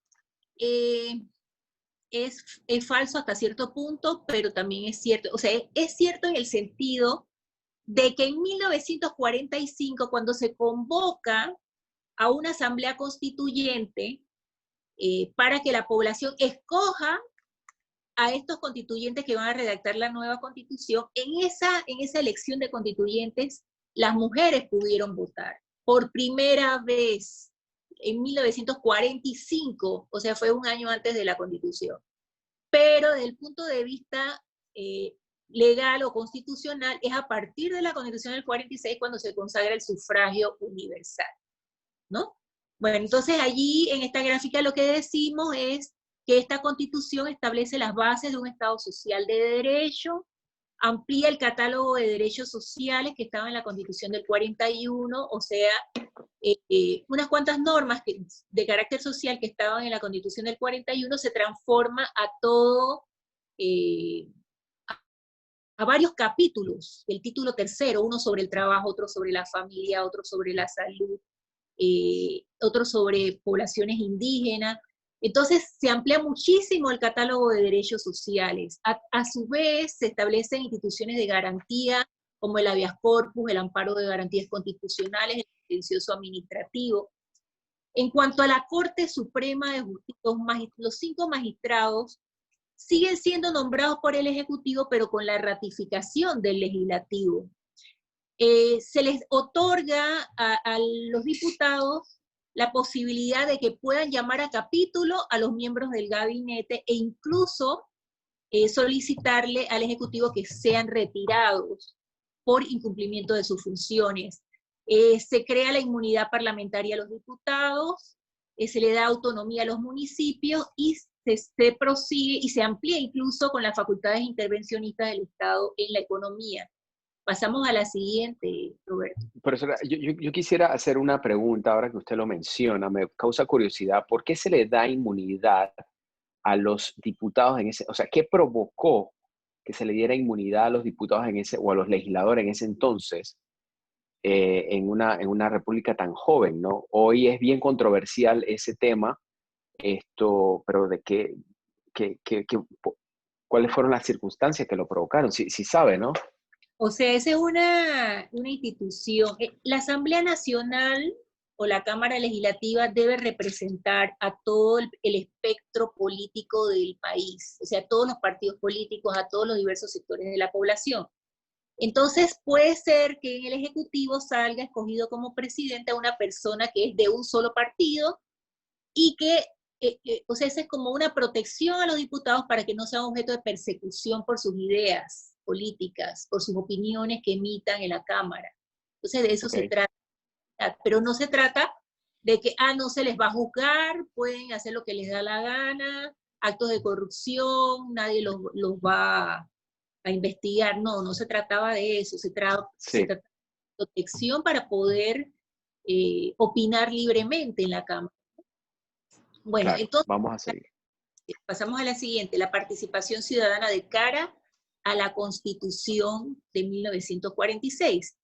es falso hasta cierto punto, pero también es cierto. O sea, es cierto en el sentido de que en 1945, cuando se convoca a una asamblea constituyente para que la población escoja a estos constituyentes que van a redactar la nueva constitución, en esa elección de constituyentes, las mujeres pudieron votar por primera vez en 1945, o sea, fue un año antes de la constitución. Pero desde el punto de vista legal o constitucional, es a partir de la Constitución del 46 cuando se consagra el sufragio universal, ¿no? Bueno, entonces allí en esta gráfica lo que decimos es que esta Constitución establece las bases de un Estado social de derecho, amplía el catálogo de derechos sociales que estaban en la Constitución del 41, o sea, unas cuantas normas de carácter social que estaban en la Constitución del 41 se transforma a todo, a varios capítulos, el título tercero, uno sobre el trabajo, otro sobre la familia, otro sobre la salud, otro sobre poblaciones indígenas. Entonces se amplía muchísimo el catálogo de derechos sociales. A su vez se establecen instituciones de garantía como el habeas corpus, el amparo de garantías constitucionales, el contencioso administrativo. En cuanto a la Corte Suprema de Justicia, los 5 magistrados siguen siendo nombrados por el Ejecutivo, pero con la ratificación del Legislativo. Se les otorga a los diputados la posibilidad de que puedan llamar a capítulo a los miembros del gabinete e incluso solicitarle al Ejecutivo que sean retirados por incumplimiento de sus funciones. Se crea la inmunidad parlamentaria a los diputados, se le da autonomía a los municipios y se prosigue y se amplía incluso con las facultades intervencionistas del Estado en la economía. Pasamos a la siguiente, Roberto. Profesora, yo quisiera hacer una pregunta ahora que usted lo menciona, me causa curiosidad. ¿Por qué se le da inmunidad a los diputados en ese, o sea, qué provocó que se le diera inmunidad a los diputados en ese, o a los legisladores en ese entonces, en una república tan joven, ¿no? Hoy es bien controversial ese tema, pero ¿de cuáles fueron las circunstancias que lo provocaron? Si sabe, ¿no? O sea, esa es una institución. La Asamblea Nacional o la Cámara Legislativa debe representar a todo el espectro político del país, o sea, a todos los partidos políticos, a todos los diversos sectores de la población. Entonces, puede ser que en el Ejecutivo salga escogido como presidente a una persona que es de un solo partido y que, o sea, esa es como una protección a los diputados para que no sean objeto de persecución por sus ideas políticas, por sus opiniones que emitan en la Cámara. Entonces, de eso se trata. Pero no se trata de que, no se les va a juzgar, pueden hacer lo que les da la gana, actos de corrupción, nadie los va a investigar. No se trataba de eso, se trataba de protección para poder opinar libremente en la Cámara. Bueno, Claro, entonces vamos a seguir. pasamos a la siguiente, la participación ciudadana de cara a la Constitución de 1946.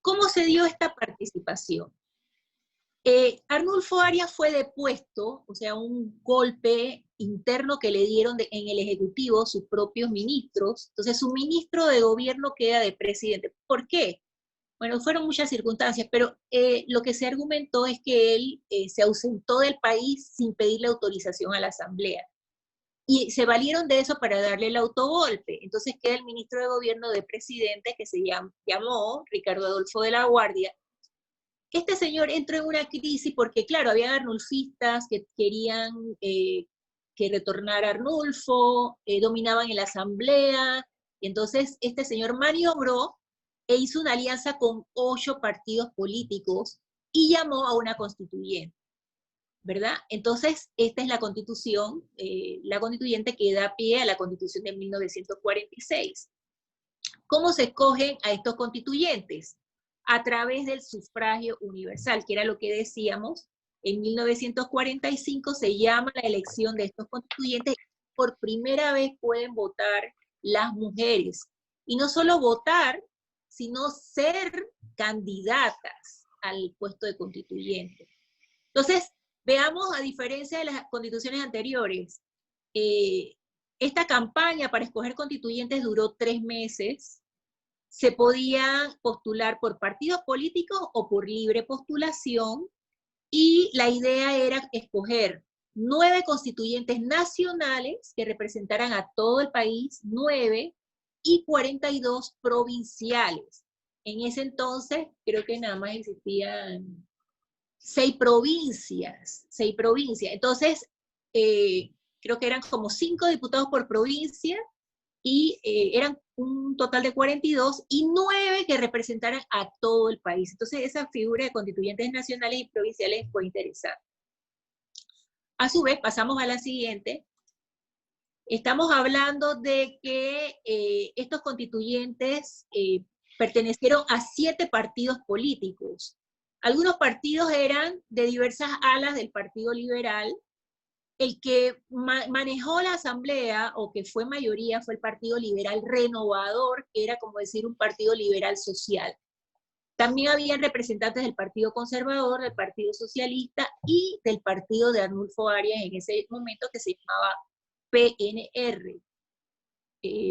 ¿Cómo se dio esta participación? Arnulfo Arias fue depuesto, o sea, un golpe interno que le dieron en el Ejecutivo sus propios ministros. Entonces, su ministro de gobierno queda de presidente. ¿Por qué? Bueno, fueron muchas circunstancias, pero lo que se argumentó es que él se ausentó del país sin pedirle autorización a la Asamblea. Y se valieron de eso para darle el autogolpe. Entonces queda el ministro de gobierno de presidente, que se llamó Ricardo Adolfo de la Guardia. Este señor entró en una crisis porque, claro, había arnulfistas que querían que retornara Arnulfo, dominaban en la asamblea, y entonces este señor maniobró e hizo una alianza con 8 partidos políticos y llamó a una constituyente, ¿verdad? Entonces, esta es la constitución, la constituyente que da pie a la constitución de 1946. ¿Cómo se escogen a estos constituyentes? A través del sufragio universal, que era lo que decíamos. En 1945 se llama la elección de estos constituyentes. Por primera vez pueden votar las mujeres. Y no solo votar, sino ser candidatas al puesto de constituyente. Entonces, veamos, a diferencia de las constituciones anteriores, esta campaña para escoger constituyentes duró 3 meses. Se podía postular por partidos políticos o por libre postulación, y la idea era escoger 9 constituyentes nacionales que representaran a todo el país, 9, y 42 provinciales. En ese entonces creo que nada más existían 6 provincias, 6 provincias. Entonces, creo que eran como 5 diputados por provincia, y eran un total de 42 y 9 que representaran a todo el país. Entonces, esa figura de constituyentes nacionales y provinciales fue interesante. A su vez, pasamos a la siguiente. Estamos hablando de que estos constituyentes pertenecieron a 7 partidos políticos. Algunos partidos eran de diversas alas del Partido Liberal. El que manejó la asamblea, o que fue mayoría, fue el Partido Liberal Renovador, que era como decir un partido liberal social. También había representantes del Partido Conservador, del Partido Socialista y del partido de Arnulfo Arias en ese momento, que se llamaba PNR,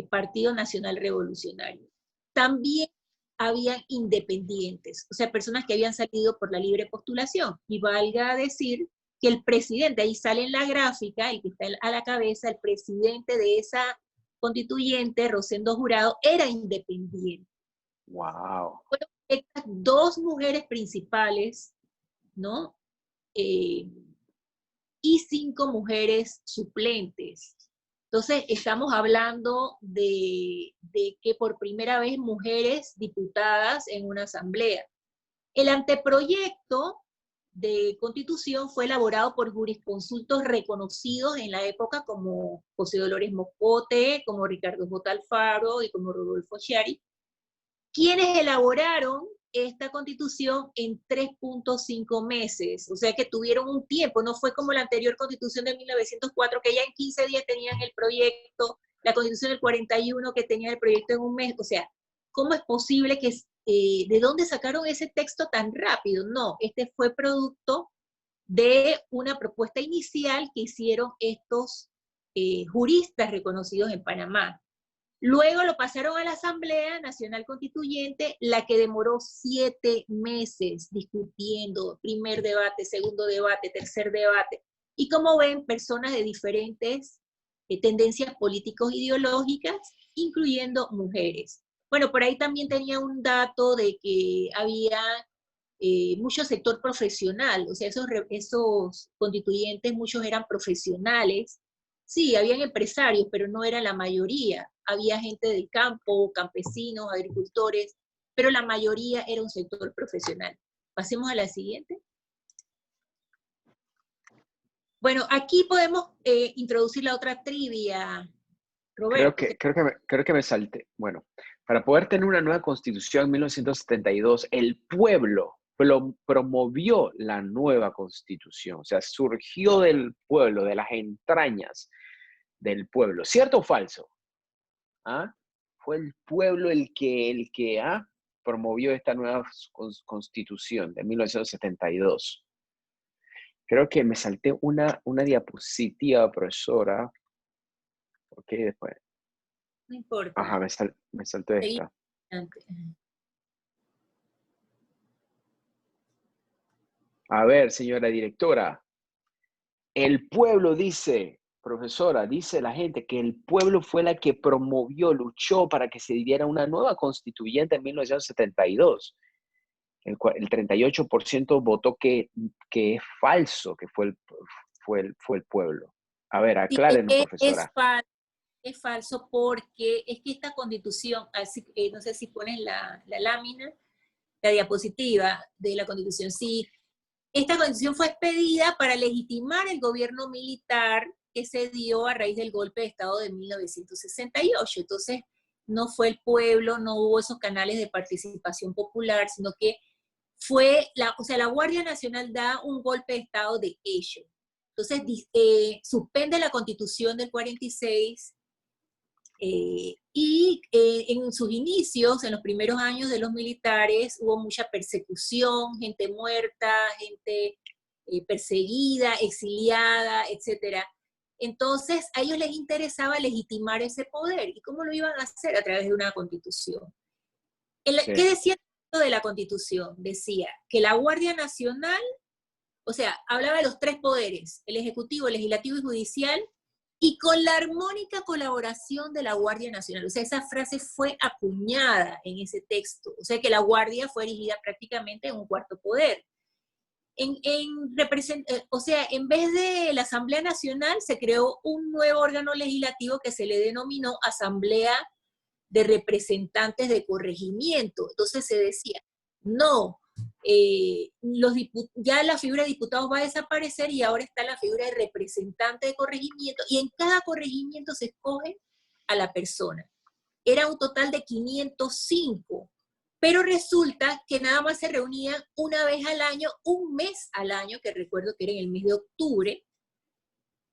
Partido Nacional Revolucionario. También había independientes, o sea, personas que habían salido por la libre postulación. Y valga decir que el presidente, ahí sale en la gráfica, el que está a la cabeza, el presidente de esa constituyente, Rosendo Jurado, era independiente. Wow. Fueron estas 2 mujeres principales, ¿no? Y 5 mujeres suplentes. Entonces, estamos hablando de que por primera vez mujeres diputadas en una asamblea. El anteproyecto de constitución fue elaborado por jurisconsultos reconocidos en la época, como José Dolores Moscote, como Ricardo J. Alfaro y como Rodolfo Chiari, quienes elaboraron esta constitución en 3.5 meses, o sea que tuvieron un tiempo, no fue como la anterior constitución de 1904, que ya en 15 días tenían el proyecto, la constitución del 41 que tenía el proyecto en un mes. O sea, ¿cómo es posible que, de dónde sacaron ese texto tan rápido? No, este fue producto de una propuesta inicial que hicieron estos juristas reconocidos en Panamá. Luego lo pasaron a la Asamblea Nacional Constituyente, la que demoró 7 meses discutiendo, primer debate, segundo debate, tercer debate. Y como ven, personas de diferentes tendencias políticos ideológicas, incluyendo mujeres. Bueno, por ahí también tenía un dato de que había mucho sector profesional, o sea, esos constituyentes, muchos eran profesionales. Sí, habían empresarios, pero no era la mayoría. Había gente del campo, campesinos, agricultores, pero la mayoría era un sector profesional. Pasemos a la siguiente. Bueno, aquí podemos introducir la otra trivia, Roberto. Creo que me salté. Bueno, para poder tener una nueva constitución en 1972, el pueblo promovió la nueva constitución, o sea, surgió del pueblo, de las entrañas del pueblo. ¿Cierto o falso? ¿Ah? Fue el pueblo el que promovió esta nueva constitución de 1972. Creo que me salté una diapositiva, profesora. Ok, después. No importa. Ajá, me salté Seguimos esta. adelante. A ver, señora directora. El pueblo dice, profesora, dice la gente que el pueblo fue la que promovió, luchó para que se diera una nueva constituyente en 1972. El 38% votó que es falso, que fue el pueblo. A ver, Sí, aclárenos, profesora. es falso porque es que esta constitución, así, no sé si ponen la lámina, la diapositiva de la constitución, sí, esta constitución fue expedida para legitimar el gobierno militar que se dio a raíz del golpe de Estado de 1968. Entonces, no fue el pueblo, no hubo esos canales de participación popular, sino que fue, o sea, la Guardia Nacional da un golpe de Estado de ellos. Entonces, suspende la Constitución del 46 en sus inicios, en los primeros años de los militares, hubo mucha persecución, gente muerta, gente perseguida, exiliada, etc. Entonces, a ellos les interesaba legitimar ese poder. ¿Y cómo lo iban a hacer? A través de una constitución. Sí. ¿Qué decía el texto de la constitución? Decía que la Guardia Nacional, o sea, hablaba de los tres poderes, el ejecutivo, el legislativo y judicial, y con la armónica colaboración de la Guardia Nacional. O sea, esa frase fue acuñada en ese texto. O sea, que la Guardia fue erigida prácticamente en un cuarto poder. O sea, en vez de la Asamblea Nacional, se creó un nuevo órgano legislativo que se le denominó Asamblea de Representantes de Corregimiento. Entonces se decía, no, ya la figura de diputados va a desaparecer y ahora está la figura de representante de corregimiento, y en cada corregimiento se escoge a la persona. Era un total de 505, pero resulta que nada más se reunían una vez al año, un mes al año, que recuerdo que era en el mes de octubre.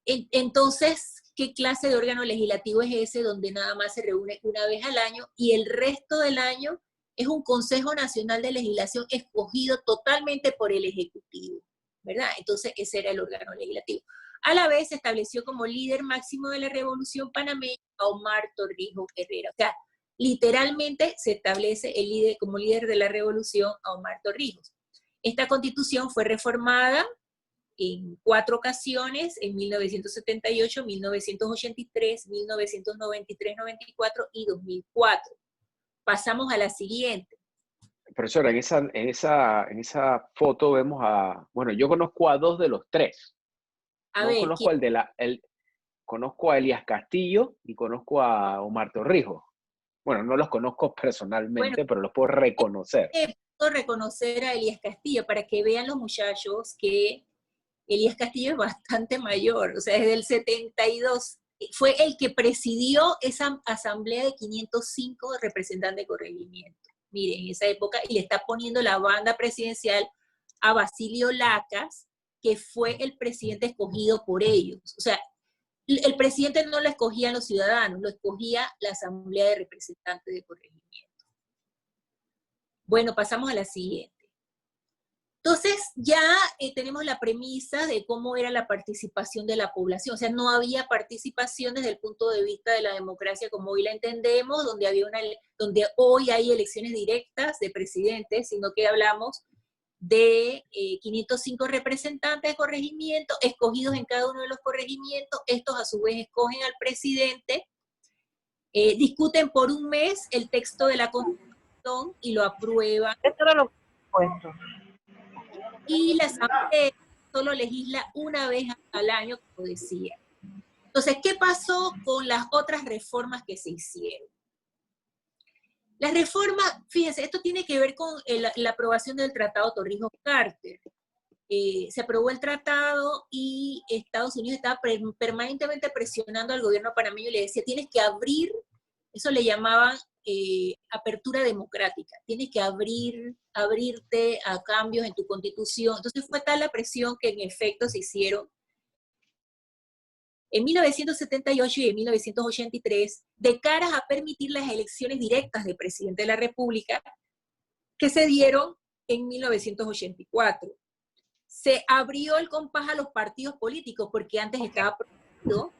Entonces, ¿qué clase de órgano legislativo es ese donde nada más se reúne una vez al año y el resto del año es un Consejo Nacional de Legislación escogido totalmente por el Ejecutivo, ¿verdad? Entonces, ese era el órgano legislativo. A la vez se estableció como líder máximo de la Revolución Panameña a Omar Torrijos Herrera. O sea, literalmente se establece como líder de la revolución a Omar Torrijos. Esta constitución fue reformada en 4 ocasiones, en 1978, 1983, 1993, 94 y 2004. Pasamos a la siguiente. Profesora, en esa foto vemos bueno, yo conozco a 2 de los 3. A No ver, conozco conozco a Elías Castillo y conozco a Omar Torrijos. Bueno, no los conozco bueno, personalmente, pero los puedo reconocer. puedo reconocer a Elías Castillo para que vean los muchachos que Elías Castillo es bastante mayor, o sea, desde el 72. Fue el que presidió esa asamblea de 505 representantes de corregimiento. Miren, en esa época, y le está poniendo la banda presidencial a Basilio Lacas, que fue el presidente escogido por ellos. O sea, el presidente no lo escogían los ciudadanos, lo escogía la asamblea de representantes de corregimiento. Bueno, pasamos a la siguiente. Entonces ya tenemos la premisa de cómo era la participación de la población. O sea, no había participación desde el punto de vista de la democracia como hoy la entendemos, donde hoy hay elecciones directas de presidentes, sino que hablamos de 505 representantes de corregimiento, escogidos en cada uno de los corregimientos. Estos a su vez escogen al presidente, discuten por un mes el texto de la Constitución y lo aprueban. Esto era lo que puesto. Y la Asamblea solo legisla una vez al año, como decía. Entonces, ¿qué pasó con las otras reformas que se hicieron? Las reformas, fíjense, esto tiene que ver con la aprobación del Tratado Torrijos-Carter. Se aprobó el tratado y Estados Unidos estaba permanentemente presionando al gobierno panameño y le decía, tienes que abrir, eso le llamaban apertura democrática, tienes que abrirte a cambios en tu constitución. Entonces fue tal la presión que en efecto se hicieron en 1978 y en 1983, de caras a permitir las elecciones directas de presidente de la República, que se dieron en 1984. Se abrió el compás a los partidos políticos, porque antes estaba prohibido,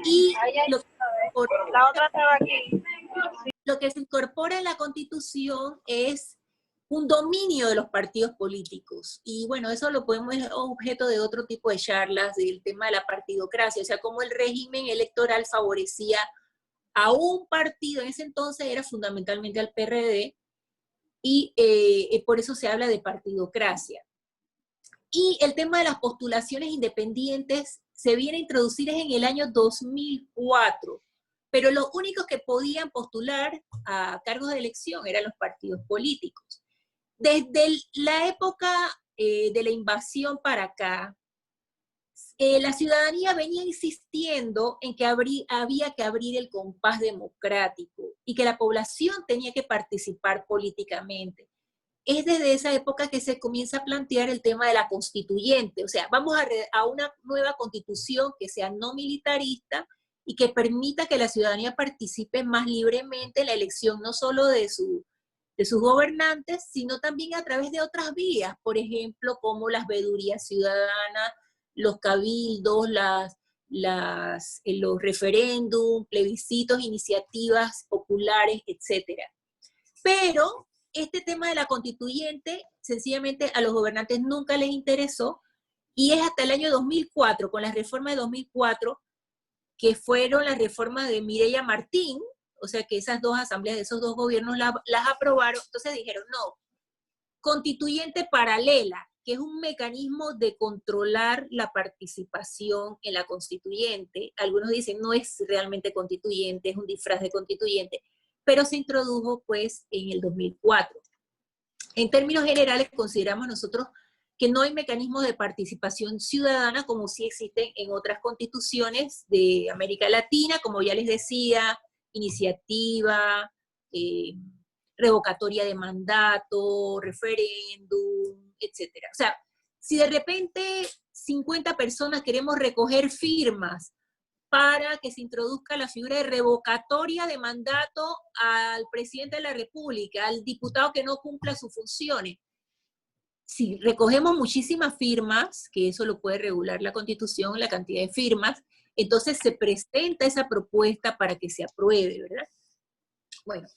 y lo que se incorpora en la Constitución es un dominio de los partidos políticos. Y bueno, eso lo podemos ver objeto de otro tipo de charlas, del tema de la partidocracia, o sea, cómo el régimen electoral favorecía a un partido, en ese entonces era fundamentalmente al PRD, y por eso se habla de partidocracia. Y el tema de las postulaciones independientes se viene a introducir en el año 2004, pero los únicos que podían postular a cargos de elección eran los partidos políticos. Desde la época de la invasión para acá, la ciudadanía venía insistiendo en que había que abrir el compás democrático y que la población tenía que participar políticamente. Es desde esa época que se comienza a plantear el tema de la constituyente, o sea, vamos a una nueva constitución que sea no militarista y que permita que la ciudadanía participe más libremente en la elección, no solo de sus gobernantes, sino también a través de otras vías, por ejemplo, como las veedurías ciudadanas, los cabildos, los referéndums, plebiscitos, iniciativas populares, etc. Pero este tema de la constituyente, sencillamente a los gobernantes nunca les interesó, y es hasta el año 2004, con las reformas de 2004, que fueron las reformas de Mireya Martín, o sea que esas dos asambleas de esos dos gobiernos las aprobaron. Entonces dijeron, no, constituyente paralela, que es un mecanismo de controlar la participación en la constituyente. Algunos dicen, no es realmente constituyente, es un disfraz de constituyente, pero se introdujo pues en el 2004. En términos generales consideramos nosotros que no hay mecanismos de participación ciudadana como sí existen en otras constituciones de América Latina, como ya les decía, iniciativa, revocatoria de mandato, referéndum, etc. O sea, si de repente 50 personas queremos recoger firmas para que se introduzca la figura de revocatoria de mandato al presidente de la República, al diputado que no cumpla sus funciones. Si recogemos muchísimas firmas, que eso lo puede regular la Constitución, la cantidad de firmas, entonces se presenta esa propuesta para que se apruebe, ¿verdad? Bueno,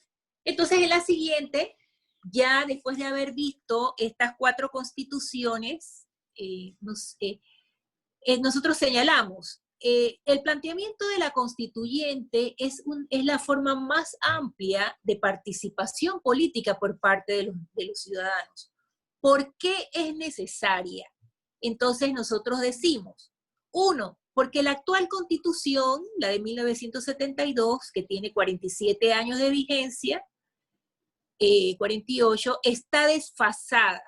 entonces en la siguiente, ya después de haber visto estas 4 constituciones, nosotros señalamos, el planteamiento de la constituyente es la forma más amplia de participación política por parte de los ciudadanos. ¿Por qué es necesaria? Entonces nosotros decimos, 1, porque la actual constitución, la de 1972, que tiene 47 años de vigencia, 48, está desfasada.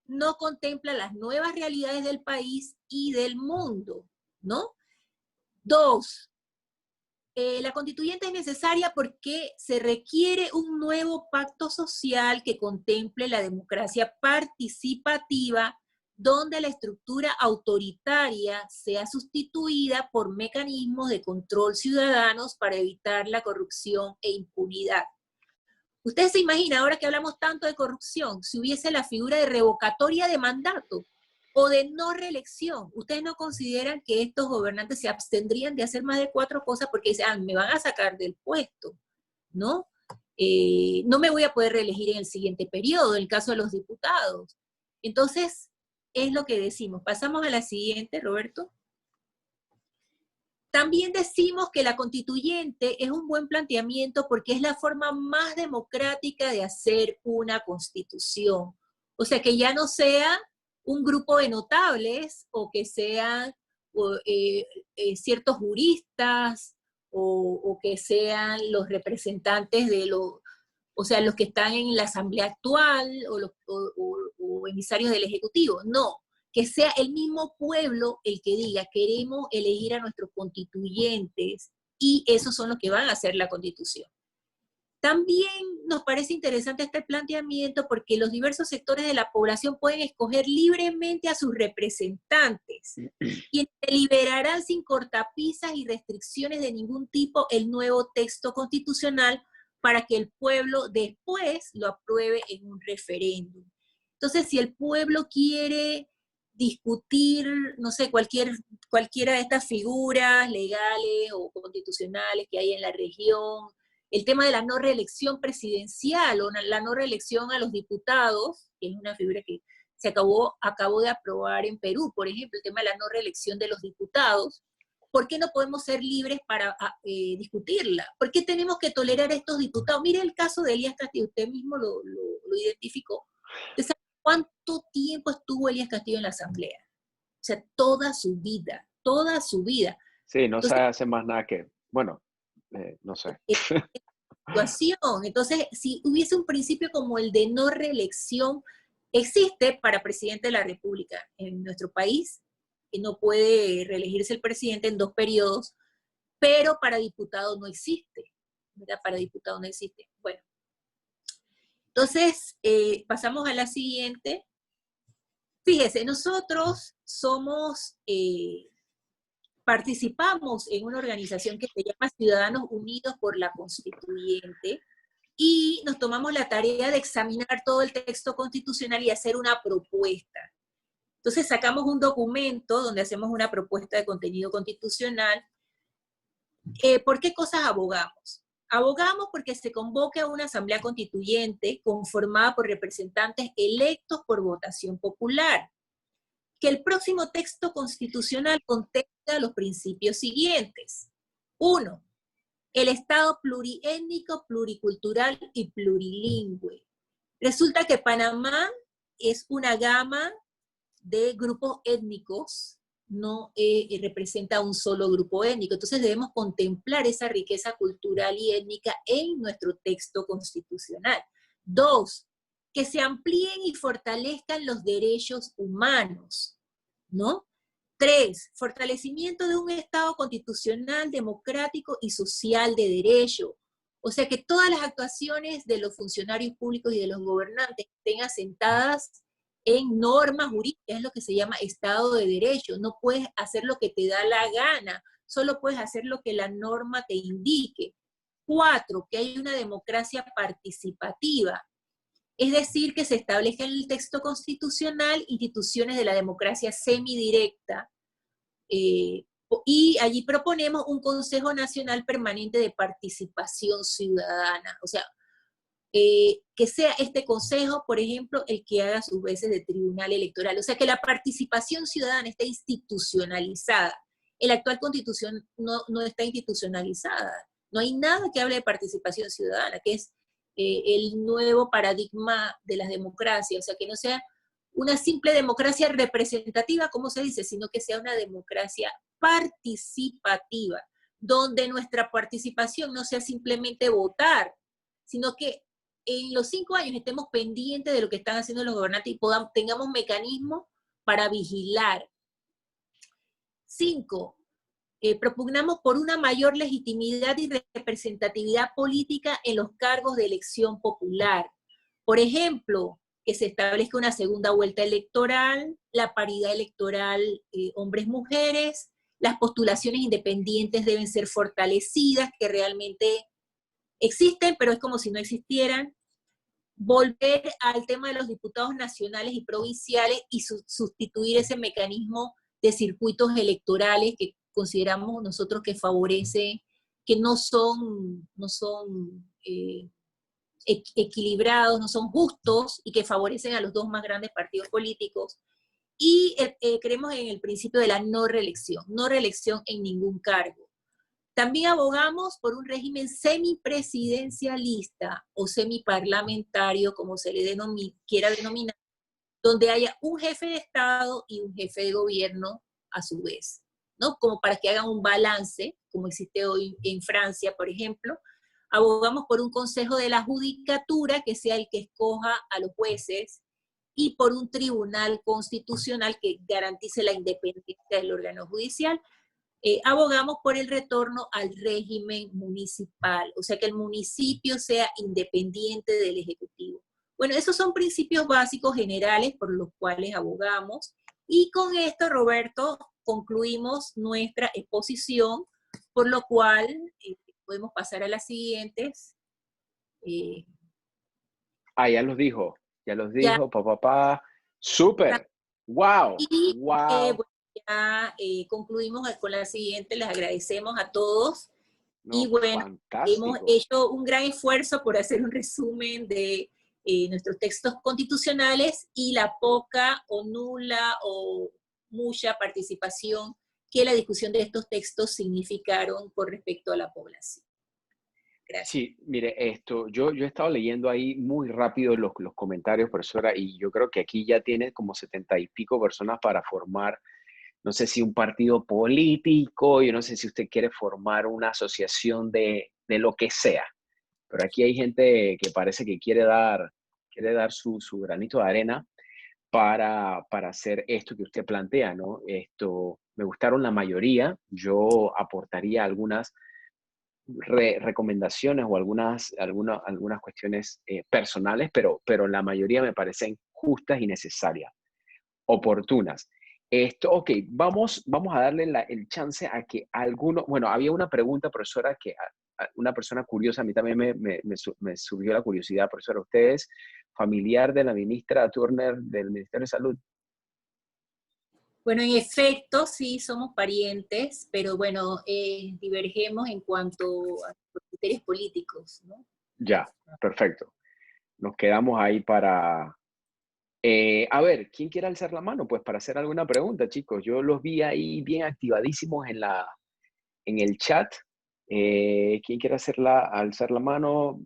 No contempla las nuevas realidades del país y del mundo, ¿no? 2, la constituyente es necesaria porque se requiere un nuevo pacto social que contemple la democracia participativa, donde la estructura autoritaria sea sustituida por mecanismos de control ciudadanos para evitar la corrupción e impunidad. Ustedes se imaginan, ahora que hablamos tanto de corrupción, si hubiese la figura de revocatoria de mandato o de no reelección, ¿ustedes no consideran que estos gobernantes se abstendrían de hacer más de 4 cosas porque dicen, me van a sacar del puesto, ¿no? No me voy a poder reelegir en el siguiente periodo, en el caso de los diputados. Entonces, es lo que decimos. Pasamos a la siguiente, Roberto. También decimos que la constituyente es un buen planteamiento porque es la forma más democrática de hacer una constitución. O sea, que ya no sea un grupo de notables o que sean ciertos juristas o que sean los representantes de o sea, los que están en la asamblea actual o emisarios del Ejecutivo. No, que sea el mismo pueblo el que diga, queremos elegir a nuestros constituyentes y esos son los que van a hacer la Constitución. También nos parece interesante este planteamiento porque los diversos sectores de la población pueden escoger libremente a sus representantes, quienes deliberarán sin cortapisas y restricciones de ningún tipo el nuevo texto constitucional para que el pueblo después lo apruebe en un referéndum. Entonces, si el pueblo quiere discutir, no sé, cualquiera de estas figuras legales o constitucionales que hay en la región, el tema de la no reelección presidencial o la no reelección a los diputados, que es una figura que se acabó de aprobar en Perú, por ejemplo, el tema de la no reelección de los diputados, ¿por qué no podemos ser libres para discutirla? ¿Por qué tenemos que tolerar a estos diputados? Mire el caso de Elías Castillo, usted mismo lo identificó. ¿Usted sabe cuánto tiempo estuvo Elías Castillo en la Asamblea? O sea, toda su vida, toda su vida. Sí, no se Entonces, hace más nada que, bueno, no sé. situación. Entonces, si hubiese un principio como el de no reelección, existe para presidente de la República en nuestro país, que no puede reelegirse el presidente en 2 periodos, pero para diputado no existe, ¿verdad? Para diputado no existe. Bueno, entonces pasamos a la siguiente. Fíjese, nosotros participamos en una organización que se llama Ciudadanos Unidos por la Constituyente, y nos tomamos la tarea de examinar todo el texto constitucional y hacer una propuesta. Entonces sacamos un documento donde hacemos una propuesta de contenido constitucional. ¿Por qué cosas abogamos? Abogamos porque se convoque a una asamblea constituyente conformada por representantes electos por votación popular. Que el próximo texto constitucional contenga los principios siguientes. 1. El Estado pluriétnico, pluricultural y plurilingüe. Resulta que Panamá es una gama de grupos étnicos, no representa un solo grupo étnico. Entonces debemos contemplar esa riqueza cultural y étnica en nuestro texto constitucional. 2, que se amplíen y fortalezcan los derechos humanos, ¿no? 3, fortalecimiento de un Estado constitucional, democrático y social de derecho. O sea, que todas las actuaciones de los funcionarios públicos y de los gobernantes estén asentadas en normas jurídicas, es lo que se llama Estado de Derecho. No puedes hacer lo que te da la gana, solo puedes hacer lo que la norma te indique. 4, que hay una democracia participativa. Es decir, que se establezca en el texto constitucional instituciones de la democracia semidirecta, y allí proponemos un Consejo Nacional Permanente de Participación Ciudadana. O sea, que sea este consejo, por ejemplo, el que haga sus veces de tribunal electoral. O sea, que la participación ciudadana esté institucionalizada. En la actual constitución no está institucionalizada. No hay nada que hable de participación ciudadana, que es el nuevo paradigma de las democracias. O sea, que no sea una simple democracia representativa, como se dice, sino que sea una democracia participativa, donde nuestra participación no sea simplemente votar, sino que en los 5 años estemos pendientes de lo que están haciendo los gobernantes y tengamos mecanismos para vigilar. 5, propugnamos por una mayor legitimidad y representatividad política en los cargos de elección popular. Por ejemplo, que se establezca una segunda vuelta electoral, la paridad electoral hombres-mujeres, las postulaciones independientes deben ser fortalecidas, que realmente existen, pero es como si no existieran. Volver al tema de los diputados nacionales y provinciales y sustituir ese mecanismo de circuitos electorales que consideramos nosotros que favorece, que no son equilibrados, no son justos y que favorecen a los 2 más grandes partidos políticos. Y creemos en el principio de la no reelección en ningún cargo. También abogamos por un régimen semipresidencialista o semiparlamentario, como se le quiera denominar, donde haya un jefe de Estado y un jefe de gobierno a su vez, ¿no? Como para que hagan un balance, como existe hoy en Francia, por ejemplo. Abogamos por un consejo de la judicatura que sea el que escoja a los jueces y por un tribunal constitucional que garantice la independencia del órgano judicial. abogamos por el retorno al régimen municipal, o sea, que el municipio sea independiente del Ejecutivo. Bueno, esos son principios básicos generales por los cuales abogamos. Y con esto, Roberto, concluimos nuestra exposición, por lo cual podemos pasar a las siguientes. Ya los Ya, dijo, súper, wow, y wow, bueno, ya concluimos con la siguiente. Les agradecemos a todos. Y no, bueno, hemos fantástico. hecho un gran esfuerzo por hacer un resumen de nuestros textos constitucionales y la poca o nula o mucha participación que la discusión de estos textos significaron con respecto a la población. Gracias. Sí, mire, yo he estado leyendo ahí muy rápido los comentarios, profesora, y yo creo que aquí ya tiene como 70 y pico personas para formar, no sé si un partido político, yo no sé si usted quiere formar una asociación de lo que sea, pero aquí hay gente que parece que quiere dar su granito de arena para hacer esto que usted plantea, ¿no? Me gustaron la mayoría, yo aportaría algunas recomendaciones o algunas cuestiones personales, pero la mayoría me parecen justas y necesarias, oportunas. Ok, vamos a darle el chance a que alguno, bueno, había una pregunta, profesora, que una persona curiosa, a mí también me subió la curiosidad, profesora, ¿usted es familiar de la ministra Turner del Ministerio de Salud? Bueno, en efecto, sí somos parientes, pero bueno, divergemos en cuanto a los criterios políticos, ¿no? Ya, perfecto. Nos quedamos ahí para... a ver, ¿quién quiere alzar la mano? Pues para hacer alguna pregunta, chicos. Yo los vi ahí bien activadísimos en el chat. ¿Quién quiere alzar la mano?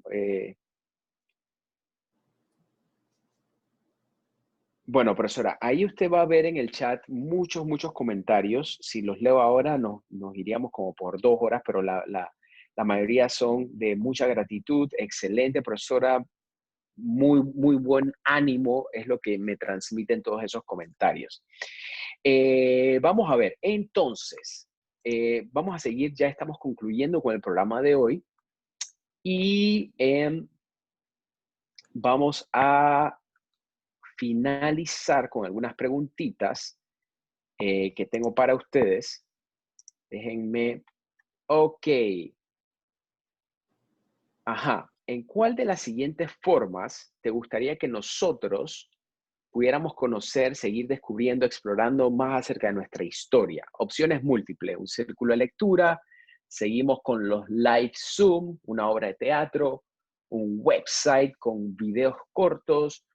Bueno, profesora, ahí usted va a ver en el chat muchos comentarios. Si los leo ahora, nos iríamos como por 2 horas, pero la mayoría son de mucha gratitud. Excelente, profesora. Muy buen ánimo es lo que me transmiten todos esos comentarios. Vamos a ver, entonces, vamos a seguir, ya estamos concluyendo con el programa de hoy y vamos a finalizar con algunas preguntitas que tengo para ustedes. Déjenme, ok. Ajá, ¿en cuál de las siguientes formas te gustaría que nosotros pudiéramos conocer, seguir descubriendo, explorando más acerca de nuestra historia? Opciones múltiples, un círculo de lectura, seguimos con los live Zoom, una obra de teatro, un website con videos cortos,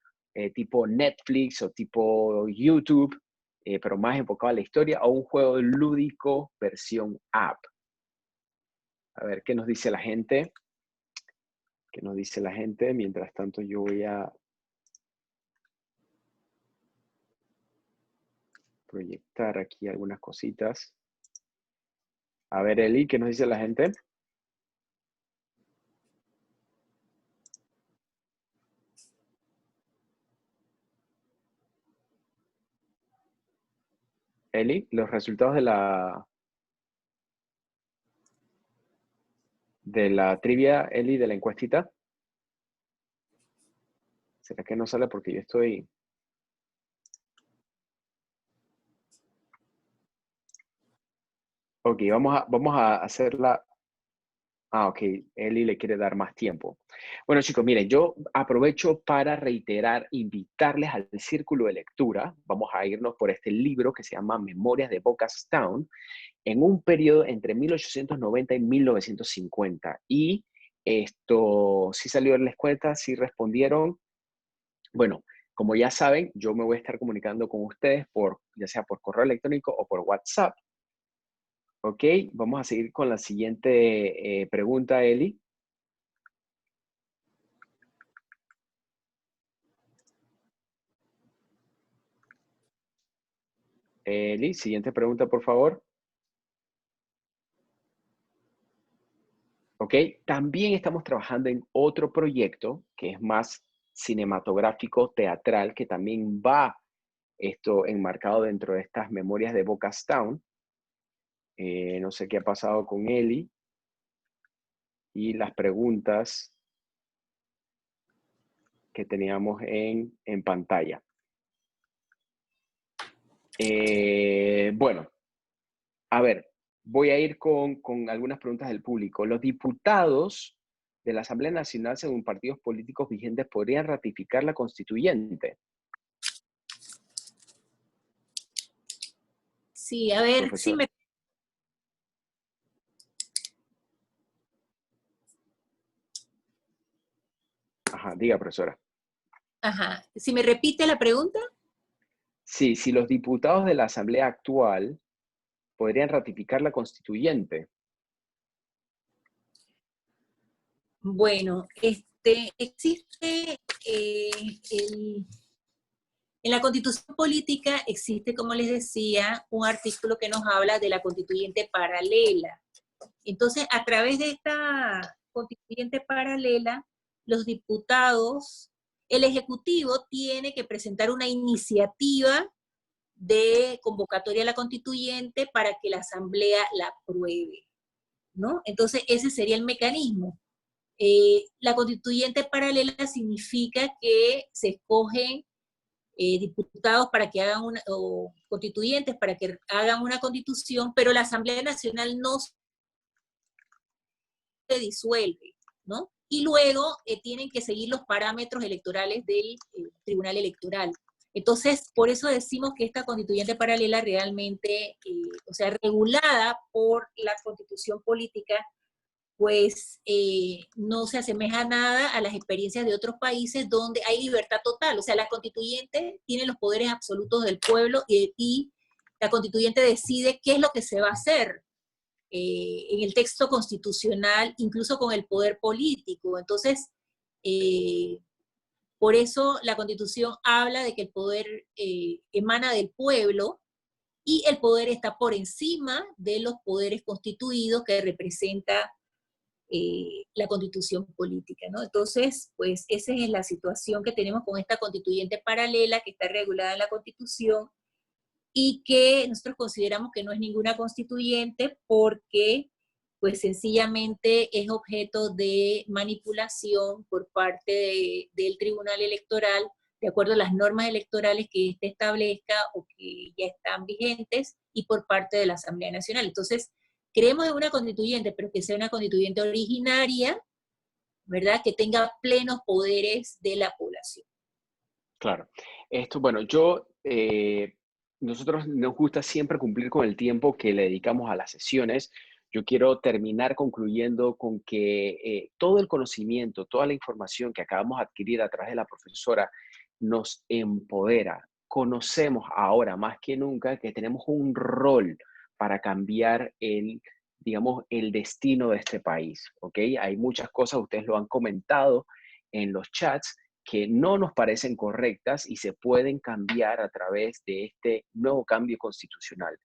tipo Netflix o tipo YouTube, pero más enfocado a la historia, o un juego lúdico versión app. A ver, ¿qué nos dice la gente? ¿Qué nos dice la gente? Mientras tanto, yo voy a proyectar aquí algunas cositas. A ver, Eli, ¿qué nos dice la gente? Eli, los resultados de la trivia, Eli, de la encuestita. ¿Será que no sale porque yo estoy... Ok, vamos a hacerla... Ah, ok, Eli le quiere dar más tiempo. Bueno, chicos, miren, yo aprovecho para reiterar, invitarles al círculo de lectura. Vamos a irnos por este libro que se llama Memorias de Bocastown, en un periodo entre 1890 y 1950. Y esto sí salió en la escuela, sí respondieron. Bueno, como ya saben, yo me voy a estar comunicando con ustedes ya sea por correo electrónico o por WhatsApp. Ok, vamos a seguir con la siguiente pregunta, Eli. Eli, siguiente pregunta, por favor. Ok, también estamos trabajando en otro proyecto que es más cinematográfico, teatral, que también va esto enmarcado dentro de estas memorias de Bocastown. No sé qué ha pasado con Eli y las preguntas que teníamos en pantalla. Bueno, a ver, voy a ir con algunas preguntas del público. ¿Los diputados de la Asamblea Nacional, según partidos políticos vigentes, podrían ratificar la constituyente? Sí, a ver, sí Profesora. Ajá, diga, profesora. Ajá. Si me repite la pregunta. Sí, si los diputados de la Asamblea actual podrían ratificar la constituyente. Bueno, existe en la Constitución Política existe, como les decía, un artículo que nos habla de la constituyente paralela. Entonces, a través de esta constituyente paralela, los diputados, el Ejecutivo tiene que presentar una iniciativa de convocatoria a la constituyente para que la Asamblea la apruebe, ¿no? Entonces, ese sería el mecanismo. La constituyente paralela significa que se escogen diputados para que hagan una, o constituyentes para que hagan una constitución, pero la Asamblea Nacional no se disuelve, ¿no? Y luego tienen que seguir los parámetros electorales del Tribunal Electoral. Entonces, por eso decimos que esta constituyente paralela realmente, o sea, regulada por la Constitución Política, pues no se asemeja nada a las experiencias de otros países donde hay libertad total. O sea, la constituyente tiene los poderes absolutos del pueblo y la constituyente decide qué es lo que se va a hacer en el texto constitucional, incluso con el poder político. Entonces, por eso la Constitución habla de que el poder emana del pueblo y el poder está por encima de los poderes constituidos que representa la constitución política, ¿no? Entonces, pues esa es la situación que tenemos con esta constituyente paralela que está regulada en la Constitución y que nosotros consideramos que no es ninguna constituyente porque pues sencillamente es objeto de manipulación por parte del Tribunal Electoral, de acuerdo a las normas electorales que éste establezca o que ya están vigentes, y por parte de la Asamblea Nacional. Entonces, creemos en una constituyente, pero que sea una constituyente originaria, ¿verdad? Que tenga plenos poderes de la población. Claro. Esto, bueno, nosotros nos gusta siempre cumplir con el tiempo que le dedicamos a las sesiones. Yo quiero terminar concluyendo con que todo el conocimiento, toda la información que acabamos de adquirir a través de la profesora nos empodera. Conocemos ahora más que nunca que tenemos un rol para cambiar digamos, el destino de este país, ¿ok? Hay muchas cosas, ustedes lo han comentado en los chats, que no nos parecen correctas y se pueden cambiar a través de este nuevo cambio constitucional.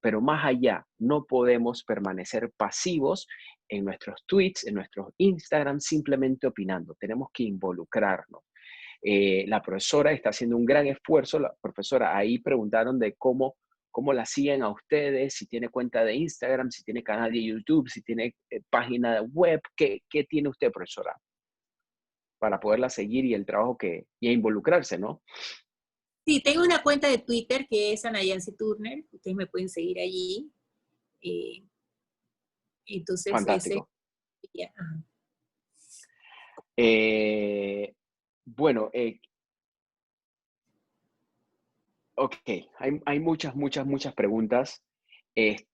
Pero más allá, no podemos permanecer pasivos en nuestros tweets, en nuestros Instagram, simplemente opinando. Tenemos que involucrarnos. La profesora está haciendo un gran esfuerzo. La profesora, ahí preguntaron de cómo la siguen a ustedes, si tiene cuenta de Instagram, si tiene canal de YouTube, si tiene página web. ¿Qué tiene usted, profesora, para poderla seguir y el trabajo y a involucrarse, ¿no? Sí, tengo una cuenta de Twitter que es Anayansi Turner, ustedes me pueden seguir allí. Eh, entonces, ese Fantástico. ya. Eh, bueno, ok, hay muchas preguntas.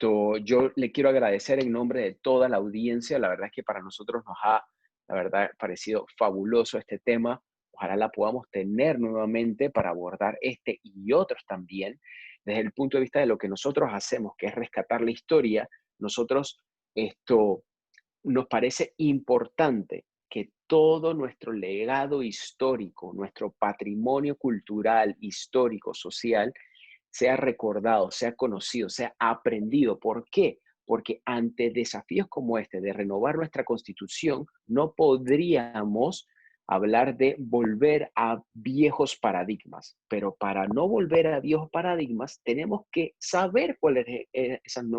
Yo le quiero agradecer en nombre de toda la audiencia. La verdad es que para nosotros nos ha, la verdad, parecido fabuloso este tema. Ojalá la podamos tener nuevamente para abordar este y otros también. Desde el punto de vista de lo que nosotros hacemos, que es rescatar la historia, nosotros nos parece importante que todo nuestro legado histórico, nuestro patrimonio cultural, histórico, social, sea recordado, sea conocido, sea aprendido. ¿Por qué? Porque ante desafíos como este de renovar nuestra constitución, no podríamos hablar de volver a viejos paradigmas, pero para no volver a viejos paradigmas tenemos que saber cuáles son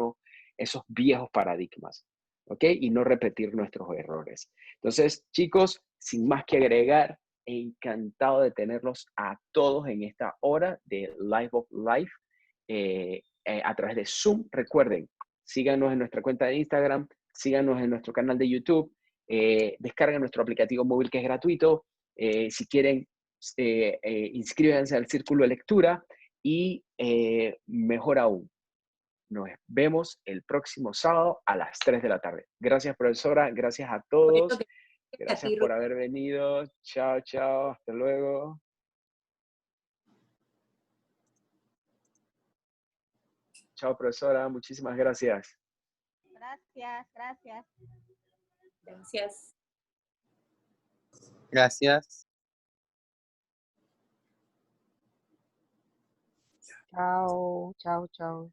esos viejos paradigmas, ¿ok? Y no repetir nuestros errores. Entonces, chicos, sin más que agregar, encantado de tenerlos a todos en esta hora de Live of Life a través de Zoom. Recuerden, síganos en nuestra cuenta de Instagram, síganos en nuestro canal de YouTube, descarguen nuestro aplicativo móvil que es gratuito. Si quieren, inscríbanse al círculo de lectura y mejor aún, nos vemos el próximo sábado a las 3 de la tarde. Gracias, profesora. Gracias a Bueno, todos. a Gracias ti, por haber venido. Chao, chao. Hasta luego. Chao, profesora. Muchísimas gracias. Gracias, gracias. Gracias. Gracias. Chao, chao, chao.